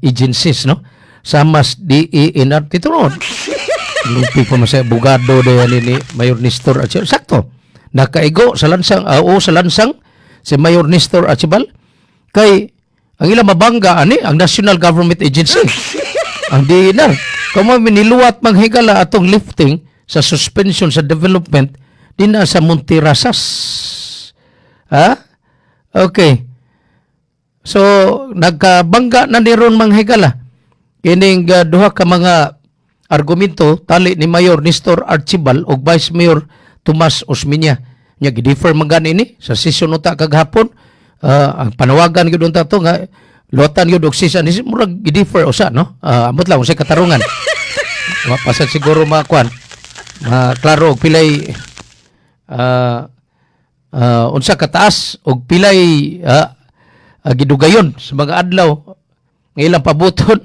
agencies no sa mas DENR tituron lupi pa masaya bugado de ni Mayor Nestor Archibald sakto nakaigo sa lansang sa lansang si Mayor Nestor Archibald kay ang ilang mabangga ani ang National Government Agency ang DENR kamo miniluwat manghigala atong lifting sa suspension sa development din sa Monterrasas okay So nagkabangga na ni ron mga higala. Kining duha ka mga argumento tali ni Mayor Nestor Archibal ug Vice Mayor Tomas Osmeña. Nya gidiffer man gani ni sa session uta kaghapon. Ang panawagan gyud unta to nga lotan gyud og season ni murag gidiffer usa no. Amot lang unsay katarungan. Mapasad siguro makuan. Klaro og pilay unsa kataas og pilay gidugayon sa mga adlaw ng ilang pabuton.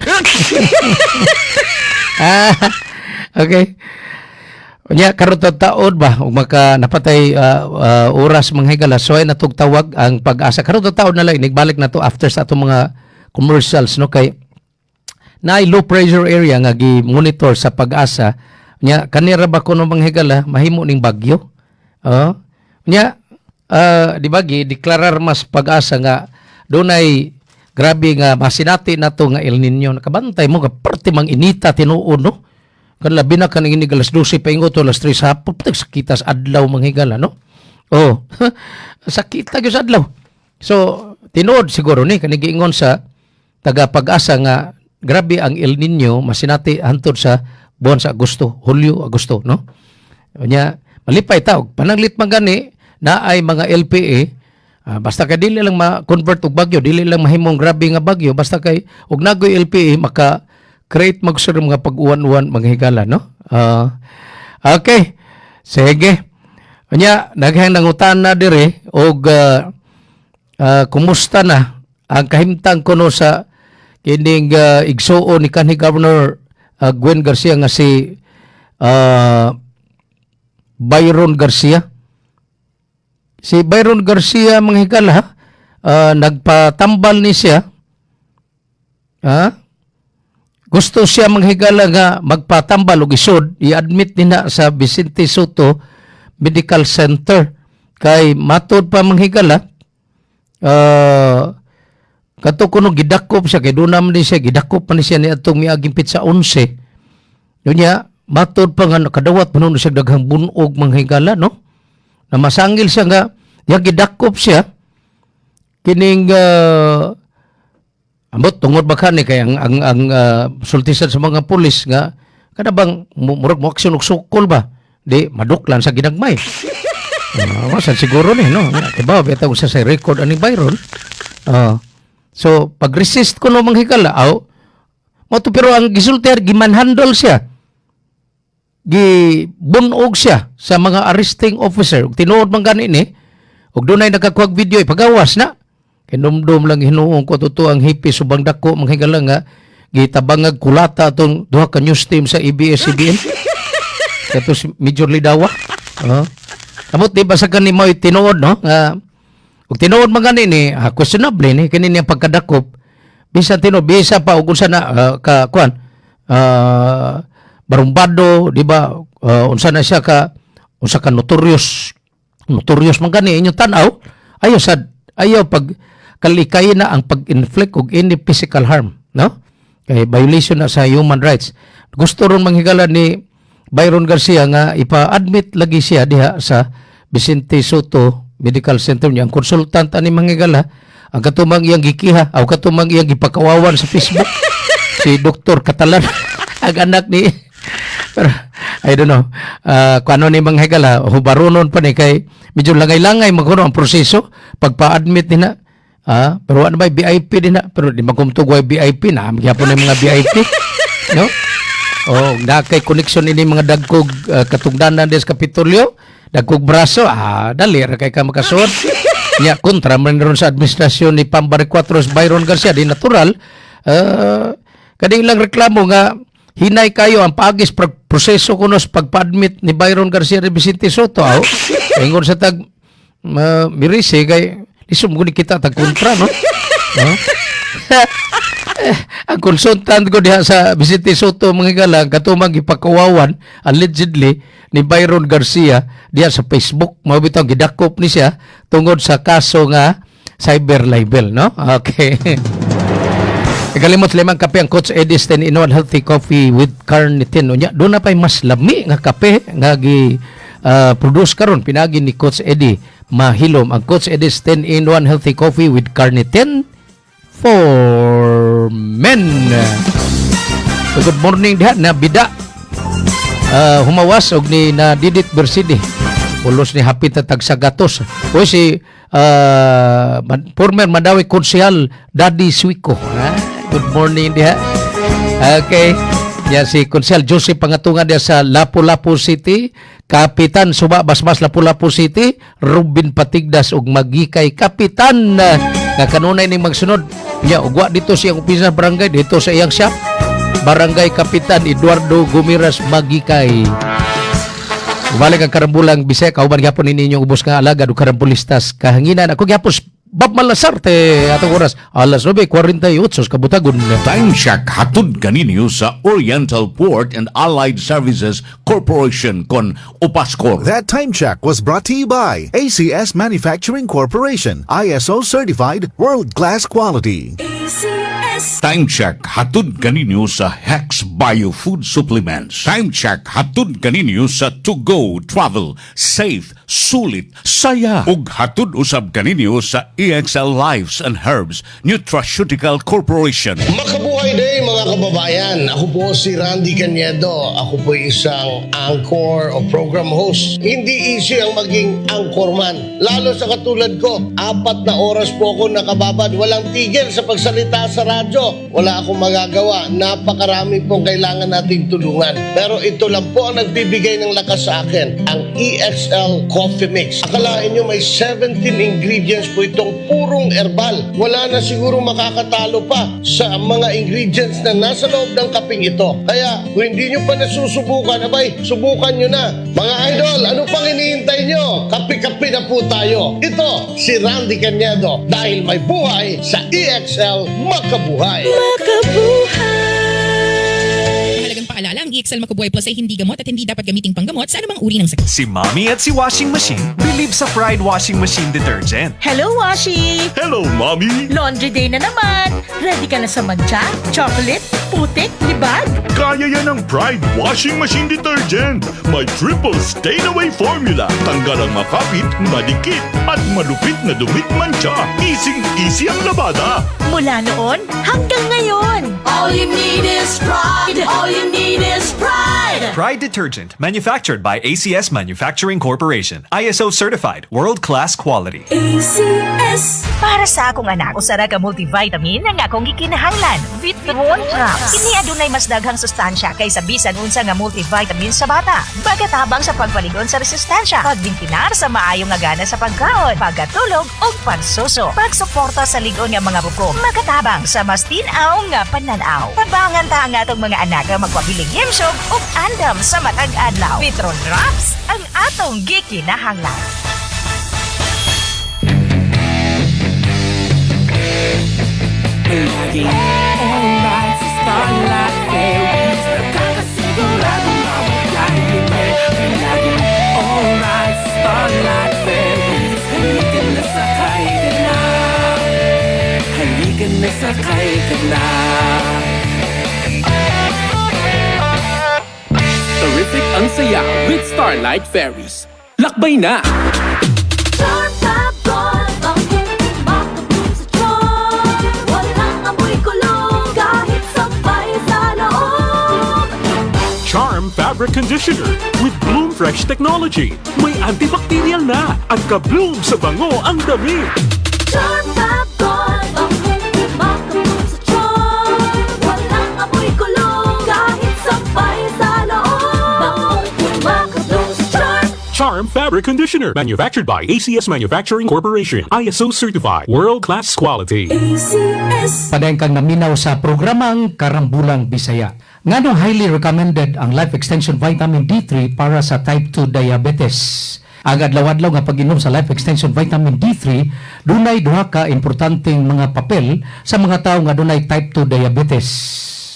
Okay. Unya karon taon ba ug maka napatay oras mga higala so ay natog tawag ang Pag-asa karon taon na lang nagbalik na to after sa atong mga commercials no kay naay low pressure area nga gi-monitor sa Pag-asa nya kanira ba kuno mga higala mahimo ning bagyo. Nya di ba gi-deklarar mas Pag-asa nga dunay grabe nga masinati na to nga El Nino nakabantay mo nga parte mang inita tinuod no. Kan labi na kaning ini alas 12 paingo to alas 3 hapon patag sakitas adlaw manghigala no. Sakita gyud sa adlaw. So tinuod siguro ni kaning giingon sa taga Pag-asa nga grabe ang El Nino masinati hantod sa buwan sa Agosto, Hulyo, Agosto no. Nya malipay ta og pananglit man gani na ay mga LPA basta kay dili lang ma-convert og bagyo, dili lang mahimong grabe nga bagyo basta kay og nagoy LPA maka create magsud mga pag-uwan-uwan mga higala no. Okay. Sige. Nya naghang nangutan na dire og kumusta na ang kahimtang kuno sa kining igsuon ni kanhi Governor Gwen Garcia nga si Byron Garcia. Si Byron Garcia mga higala nagpatambal ni siya. Gusto siya manghigala nga magpatambal og isod, i-admit nina sa Vicente Soto Medical Center. Kay matod pa manghigala, kato kuno gidakop siya, kay doon naman din siya, gidakop pa ni siya ni atong miaging pitsa 11. Yun niya, matod pa nga nakadawat, manon siya daghang bunog manghigala, no? Na masangil siya nga, gidakop siya, kining ambot tungod ba kani kay ang sultisan sa mga pulis nga kada bang murag mo aksyon og sukol ba di maduklan sa ginagmay. Wasan siguro ni no. Diba bitaw sa record ani Byron. So pag resist ko no manghikala mo to pero ang gisultihan gimanhandle siya. Gibunog siya sa mga arresting officer. Ug tinuod man gani ni ug dunay nakakuha video ipagawas na. Kinumdum lang hinuong ko totoo ang hipis subang dako manghigala nga gitabangag kulata atong duha ka news team sa ABS-CBN. Kato si Major Lidawa. Amot di ba sa kani mo tinuod no nga ug tinuod man gani ni questionable ni kini niya pagkadakop bisan tinuod bisa pa ug unsa na ka kuan barumbado di ba unsa na siya ka unsa ka notorious man gani inyo tan-aw ayaw pag kalikay na ang pag-inflict og any physical harm, no? Kay violation na sa human rights. Gusto ron manghigala ni Byron Garcia nga ipa-admit lagi siya diha sa Vicente Soto Medical Center niya. Ang consultant ani manghigala ang katumang iyang gikiha o katumang iyang gipakawawan sa Facebook si Dr. Catalan ang anak ni pero I don't know kung ano ni manghigala hubaronon pa ni kay medyo langay-langay magkuno ang proseso pagpa-admit nina pero ano ba VIP din na pero di magkumtog way VIP na magyapon ng mga VIP no na kay connection ini mga dagkog katungdanan des Kapitolyo dagkog braso dali ra kay ka makasuot nya kontra man ron sa administrasyon ni Pambari 4 Byron Garcia di natural kading lang reklamo nga hinay kayo ang paagis proseso kuno sa pagpa-admit ni Byron Garcia de Vicente Soto ingon sa tag mirisi kay lisum guni kita tag kontra no ang consultant ko diha sa Vicente Soto manghigala katumang gipakawawan allegedly ni Byron Garcia diha sa Facebook mao bitaw gidakop ni siya tungod sa kaso nga cyber libel no. Okay. Kalimot limang kape ang Coach Eddie's 10-in-1 healthy coffee with carnitine unya do na pay mas lami nga kape nga gi produce karon pinagi ni Coach Eddie mahilom ang Coach Eddie's 10-in-1 healthy coffee with carnitine for men. Good morning diha na bida. Humawas og ni na Didit Bersidi. Pulos ni hapit na tagsagatos. O si former Mandawi Konsehal Daddy Suico. Good morning diha. Okay. Yan si Konsehal Joseph Pangatungan diya sa Lapu-Lapu City. Kapitan Suba Basbas Lapu-Lapu City. Ruben Patigdas og Magikay Kapitan nga kanunay ning magsunod. Ya ugwa dito siyang opisina sa barangay dito sa iyang shop. Barangay Kapitan Eduardo Gumiras Magikay. Balik ang karambulang Bisaya kauban gyapon ninyong ubos nga alagad ug karambulistas kahanginan. Ako gyapon Bob Malasarte atong oras alas 9:48 kabutagon. Time check hatod kaninyo sa Oriental Port and Allied Services Corporation kon Opaskor. That time check was brought to you by ACS Manufacturing Corporation, ISO certified, world-class quality. Time check hatod kaninyo sa Hex Bio Food Supplements. Time check hatod kaninyo sa To Go Travel, Safe, Sulit, Saya. Ug hatod usab kaninyo sa EXL Lives and Herbs Nutraceutical Corporation. Makabuhay day mga kababayan. Ako po si Randy Cañedo. Ako po isang anchor o program host. Hindi easy ang maging anchorman. Lalo sa katulad ko, 4 na oras po ako nakababad. Walang tigil sa pagsalita sa radyo. Wala akong magagawa. Napakarami pong kailangan nating tulungan. Pero ito lang po ang nagbibigay ng lakas sa akin. Ang EXL Coffee Mix. Akalain nyo may 17 ingredients po itong purong herbal. Wala na siguro makakatalo pa sa mga ingredients na nasa loob ng kaping ito. Kaya kung hindi nyo pa nasusubukan, abay, subukan nyo na. Mga idol, ano pang hinihintay nyo? Kapi-kapi na po tayo. Ito, si Randy Cañedo. Dahil may buhay sa EXL Makabuhay. Mahalagang paalala, ang EXL Makabuhay Plus ay hindi gamot at hindi dapat gamiting panggamot sa anumang uri ng sakit. Si Mommy at si Washing Machine believe sa Pride Washing Machine Detergent. Hello, Washi! Hello, Mommy! Laundry day na naman. Ready ka na sa mancha, chocolate, putik, libag? Kaya yan ang Pride Washing Machine Detergent. May triple stain-away formula. Tanggal ang makapit, madikit, at malupit na dumit mancha. Easy ang labada. Mula noon hanggang ngayon. All you need is pride. All you need is pride. Pride Detergent, manufactured by ACS Manufacturing Corporation. ISO certified, world-class quality. ACS. Para sa akong anak, usara ka multivitamin ang akong gikinahanglan. Vitron Drops. Kini adunay mas daghang sustansya kaysa bisan unsa nga multivitamin sa bata. Bagatabang sa pagpaligon sa resistensya, pagdintinar sa maayong nga gana sa pagkaon, pagkatulog ug pagsuso, pagsuporta sa ligon nga mga buko, magatabang sa mas tinaw nga pananaw. Tabangan ta ang atong mga anak nga magpabiling himsog ug andam sa matag adlaw. Vitron Drops ang atong gikinahanglan. Laging alright sa Starlight Ferries. Nakakasigurado mawagayin mo. Laging alright sa Starlight Ferries. Halika na sakay ka na. Halika na sakay ka na. Terrific ang saya with Starlight Ferries. Lakbay na! Charm Fabric Conditioner with Bloom Fresh Technology. May antibacterial na at ka-bloom sa bango ang damit. Charm Fab-Gold, ang hindi makabog sa charm. Walang amoy kulong kahit sampay sa loob. Bangong makabog sa charm. Charm Fabric Conditioner, manufactured by ACS Manufacturing Corporation. ISO certified, world-class quality. ACS. Padayon kang naminaw sa programang Karambulang Bisaya. Nganong highly recommended ang Life Extension Vitamin D3 para sa type 2 diabetes. Ang adlaw-adlaw nga pag-inom sa Life Extension Vitamin D3 dunay duha ka importanteng mga papel sa mga tawo nga dunay type 2 diabetes.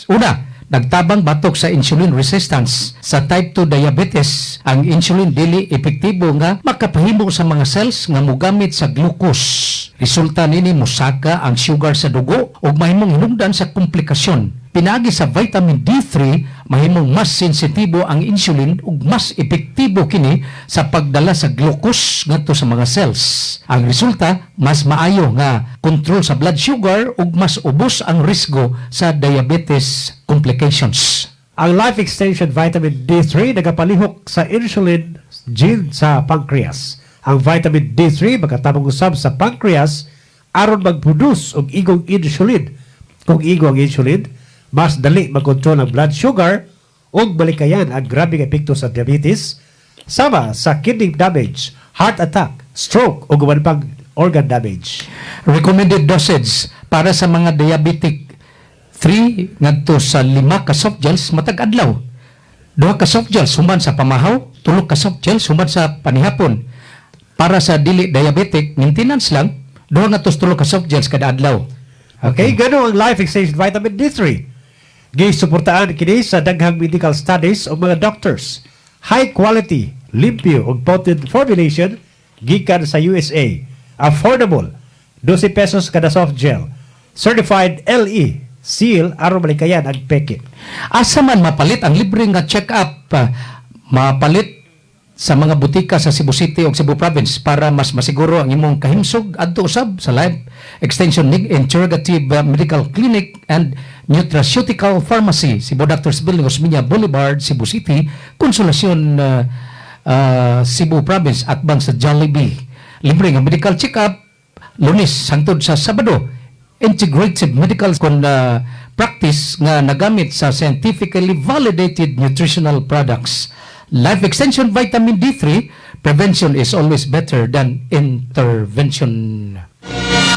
Una, nagtabang batok sa insulin resistance. Sa type 2 diabetes, ang insulin dili epektibo nga makapahimo sa mga cells nga mogamit sa glucose. Resulta nini mosaka ang sugar sa dugo ug mahimong hinungdan sa komplikasyon. Pinagi sa vitamin D3, mahimong mas sensitibo ang insulin ug mas epektibo kini sa pagdala sa glucose ngadto sa mga cells. Ang resulta, mas maayo nga kontrol sa blood sugar ug mas ubos ang risgo sa diabetes complications. Ang Life Extension Vitamin D3 nagapalihok sa insulin gene sa pancreas. Ang vitamin D3 magkatabang usab sa pancreas aron mag-produce og igong insulin. Kung igo ang insulin, mas dali mag-control ang blood sugar ug balikayan ang grabing epekto sa diabetes, sama sa kidney damage, heart attack, stroke ug uban pang organ damage. Recommended dosage para sa mga diabetic 3 ngadto sa 5 ka soft gels matag adlaw. 2 ka soft gels human sa pamahaw, 3 ka soft gels human sa panihapon. Para sa dili diabetic, maintenance lang, 2 nga 3 ka soft gels kada adlaw. Okay, gano ang Life Extension Vitamin D3. Gisuportaan kini sa daghang medical studies o mga doctors. High quality, limpyo ug potent formulation gikan sa USA. Affordable, 12 pesos kada soft gel. Certified LE, seal aron malikayan ang peke. Asa man mapalit ang libre nga check-up, mapalit sa mga butika sa Cebu City o Cebu Province para mas masiguro ang imong kahimsog adto usab sa Life Extension Interrogative Medical Clinic and Nutraceutical Pharmacy, Cebu Doctors Building, Osmeña Boulevard, Cebu City, Konsolasyon, Cebu Province at bang sa Jollibee. Libre nga medical check-up Lunes hangtod sa Sabado. Integrative medical practice nga nagamit sa scientifically validated nutritional products. Life Extension Vitamin D3, prevention is always better than intervention.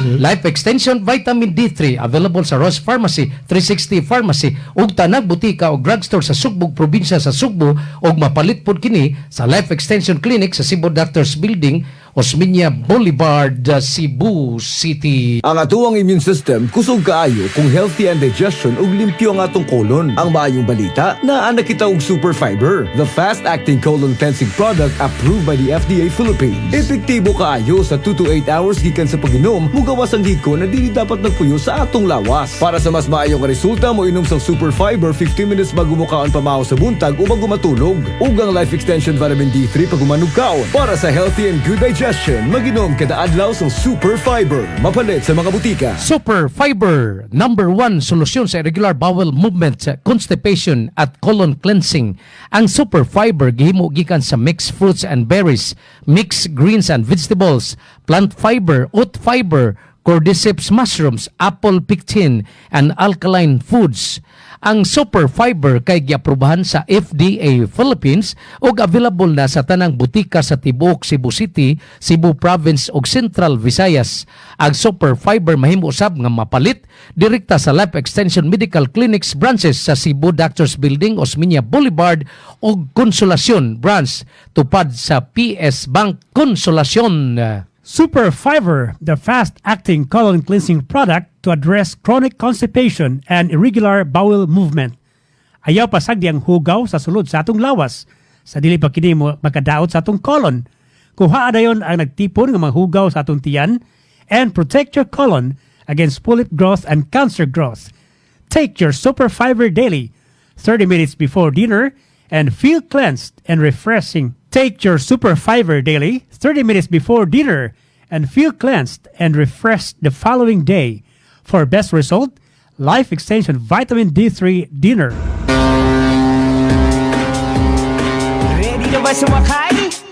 Life Extension Vitamin D3 available sa Ross Pharmacy, 360 Pharmacy ug tanang butika o drugstore sa Sugbog probinsya sa Sugbo ug mapalit pod kini sa Life Extension Clinic sa Cebu Doctors Building, Osmeña Boulevard, Cebu City. Ang atuang immune system kusog kaayo kung healthy and digestion ug limpyo ang atong colon. Ang maayong balita, naa na kita og Super Fiber, the fast-acting colon cleansing product approved by the FDA Philippines. Epektibo kaayo sa 2 to 8 hours gikan sa pag-inom, mugawas ang hiko na dili dapat nagpuyo sa atong lawas. Para sa mas maayong resulta, mo inom sang Super Fiber 15 minutes bago mo kaon pamahaw sa buntag o bago matulog. Ug ang Life Extension Vitamin D3 pag umanog kaon. Para sa healthy and good digestion, mag-inom kada adlaw sa Super Fiber. Mapalit sa mga butika. Super Fiber, number 1 solusyon sa irregular bowel movement, constipation at colon cleansing. Ang Super Fiber gihimo gikan sa mixed fruits and berries, mixed greens and vegetables, plant fiber, oat fiber, cordyceps mushrooms, apple pectin, and alkaline foods. Ang Super Fiber kay giaprubahan sa FDA Philippines ug available na sa tanang butika sa tibuok Cebu City, Cebu Province ug Central Visayas. Ang Super Fiber mahimo usab nga mapalit direkta sa Life Extension Medical Clinics branches sa Cebu Doctors Building, Osmeña Boulevard ug Konsolasyon branch tupad sa PS Bank Konsolasyon. Super Fiber, the fast-acting colon cleansing product to address chronic constipation and irregular bowel movement. Ayaw pasagdi ang hugaw sa sulod sa atong lawas. Sa dili pa kini mo makadaot sa atong colon. Kuha dayon ang nagtipon ng mga hugaw sa atong tiyan and protect your colon against polyp growth and cancer growth. Take your Super Fiber daily, 30 minutes before dinner, and feel cleansed and refreshing. Take your Super Fiber daily, 30 minutes before dinner, and feel cleansed and refreshed the following day. For best result, Life Extension Vitamin D3 Dinner. Ready na ba sumakay?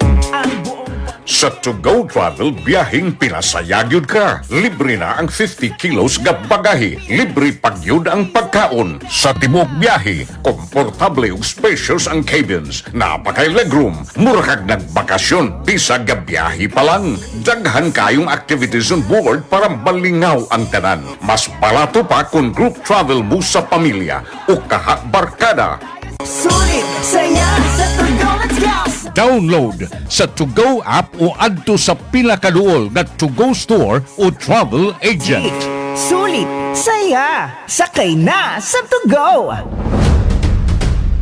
Sa To Go Travel, biyahing pinasayagyod ka. Libre na ang 50 kilos nga bagahe. Libre pagyud ang pagkaon. Sa tibuok biyahe, komportable ug spacious ang cabins. Napakay legroom. Mura kag nagbakasyon, bisag nga biyahe pa lang. Daghan kayong activities on board para malingaw ang tanan. Mas barato pa kung group travel mo sa pamilya o kahak barkada. Sulit, saya, sa To Go, let's go! Download sa To Go app o adto sa pila kaduol nga To Go store o travel agent. Sulit, saya, sakay na sa To Go!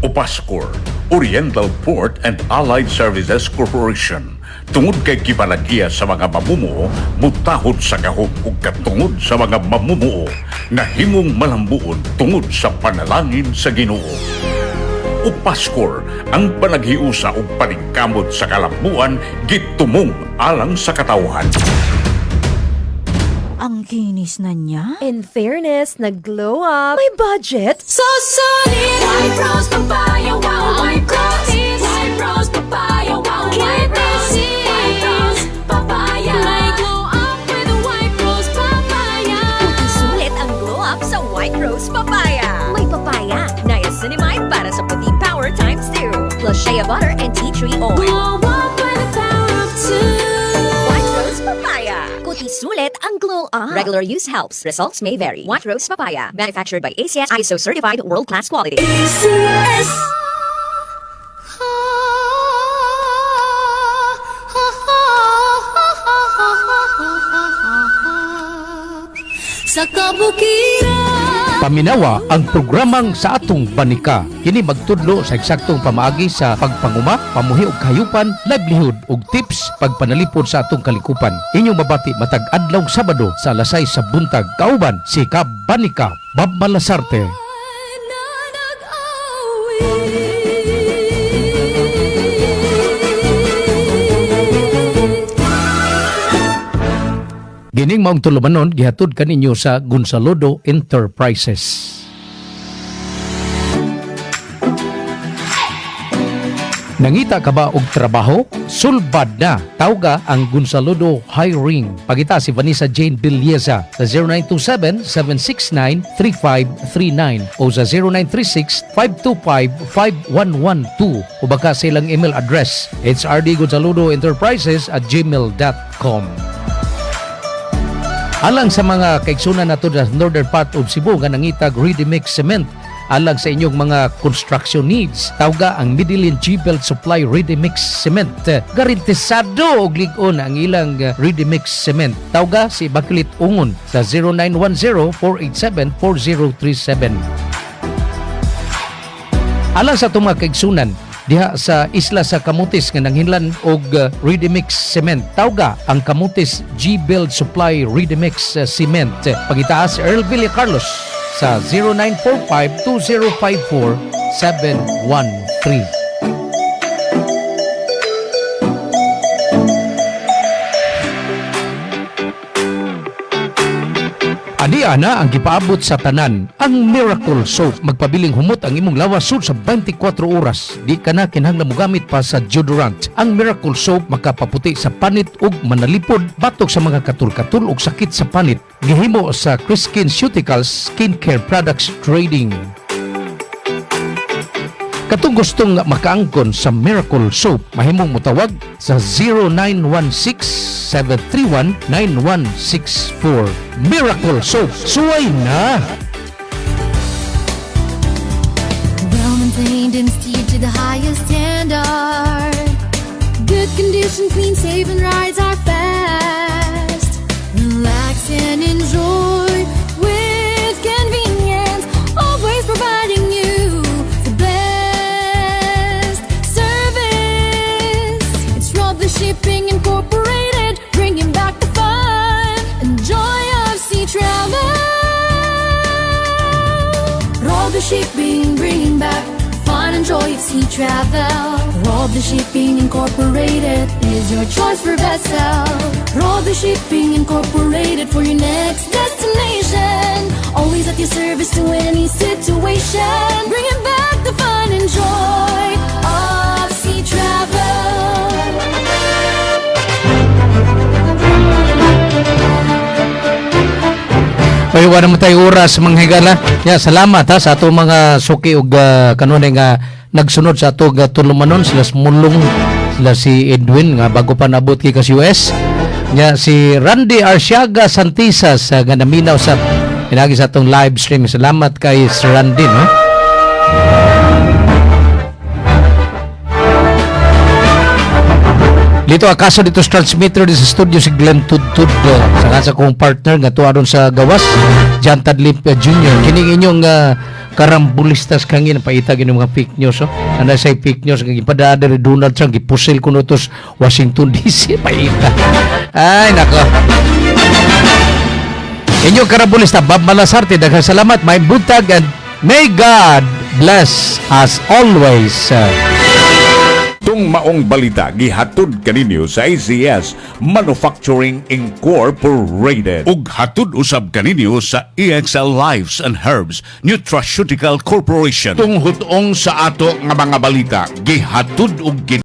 Opascor, Oriental Port and Allied Services Corporation. Tungod kay kibalagya sa mga mamumuo, mutahod sa gahom ug katungod sa mga mamumuo na himong malambuon tungod sa panalangin sa Ginoo. Upaskor ang panaghiusa ug paningkamot sa kalambuan gitumong alang sa katawhan. Ang kinis na niya. In fairness, nag-glow up. May budget. So solid. White rose papaya, wow, white rose. White rose papaya, wow, white rose. White rose papaya. May glow up with a white rose papaya. Sulit ang glow up sa White Rose Papaya. May papaya, niacinamide para sa puti power times 2. Plus shea butter and tea tree oil. Glow up with the power of 2. White Rose Papaya. Kuti sulit ang glow up. Regular use helps. Results may vary. White Rose Papaya. Manufactured by ACS ISO certified world-class quality. ACS. Sa kabukiran. Paminawa ang programang sa atong banika. Kini magtudlo sa eksaktong pamaagi sa pagpanguma, pamuhi og kahayupan, livelihood ug tips pagpanalipod sa atong kalikupan. Inyong mabati matag adlawng Sabado sa alas 6 sa buntag. Kauban si Kabanika Bob Malasarte. Gining maong tulumanon gihatod kaninyo sa Gonzalodo Enterprises. Nangita ka ba og trabaho? Sulbad na. Tawga ang Gonzalodo Hiring. Pagita si Vanessa Jane Villeza sa 0927-769-3539 o sa 0936-525-5112 o baka sa ilang email address hrdgonzalodoenterprises@gmail.com. Alang sa mga kaigsunan nato sa northern part of Cebu nga nangitag ready-mix cement alang sa inyong mga construction needs, tawga ang Midilin G-Belt Supply Ready-Mix Cement. Garantisado og lig-on ang ilang ready-mix cement. Tawga si Bakilit Ungon sa 0910-487-4037. Alang sa itong mga kaigsunan diha sa isla sa Camotes nga nanghinlan og ready-mix cement, tawga ang Camotes G-Build Supply Ready-Mix Cement. Pagitaas Earl Villacarlos sa 0945-2054-713. Adiana ang gipaabot sa tanan ang Miracle Soap. Magpabiling humot ang imong lawas sud sa 24 oras. Di ka na kinahanglan mogamit pa sa deodorant. Ang Miracle Soap makapaputi sa panit ug manalipod batok sa mga katul-katul ug sakit sa panit. Gihimo sa Criskin Cuticals Skincare Products Trading. Katong gustong makaangkon sa Miracle Soap, mahimong mutawag sa 0916-731-9164. Miracle Soap, suway na! Well-maintained and steered to the highest standard. Good condition, clean, safe, and rides are fast. Relax and enjoy with convenience, always providing you the best service. It's Rob the Shipping Incorporated, bringing back the fun and joy of sea travel. Rob the Shipping, bringing back fun and joy of sea travel. Rob the Shipping Incorporated is your choice for vessel. Rob the Shipping Incorporated for your next destination. Always at your service to any situation. Bringing back the fun and joy of sea travel. Ay, wala mo tayo oras mga higala. Salamat sa ato mga suki ug kanunay nga nagsunod sa ato tulumanon. Sila Smulong, sila si Edwin nga bago pa nabot kay kas US. Si Randy Arsiaga Santisas nga naminaw sa pinagi sa atong live stream. Salamat kay Sir Randy, no? Dito akaso dito sa transmitter di sa studio si Glenn Tudtud sa kong partner nga tuwa ron sa gawas John Tadlip Jr. Kining inyong karambulistas kangin paitag inyong mga fake news ana say fake news nga gipadada ni Donald Trump gipusil kuno tos Washington DC paita. Ay nako. Inyong karambulista Bob Malasarte daghang salamat may butag and may God bless us always. Tung maong balita gihatod kaninyo sa ACS Manufacturing Incorporated ug hatod usab kaninyo sa EXL Lives and Herbs Nutraceutical Corporation. Tung hutong sa ato nga mga balita gihatod og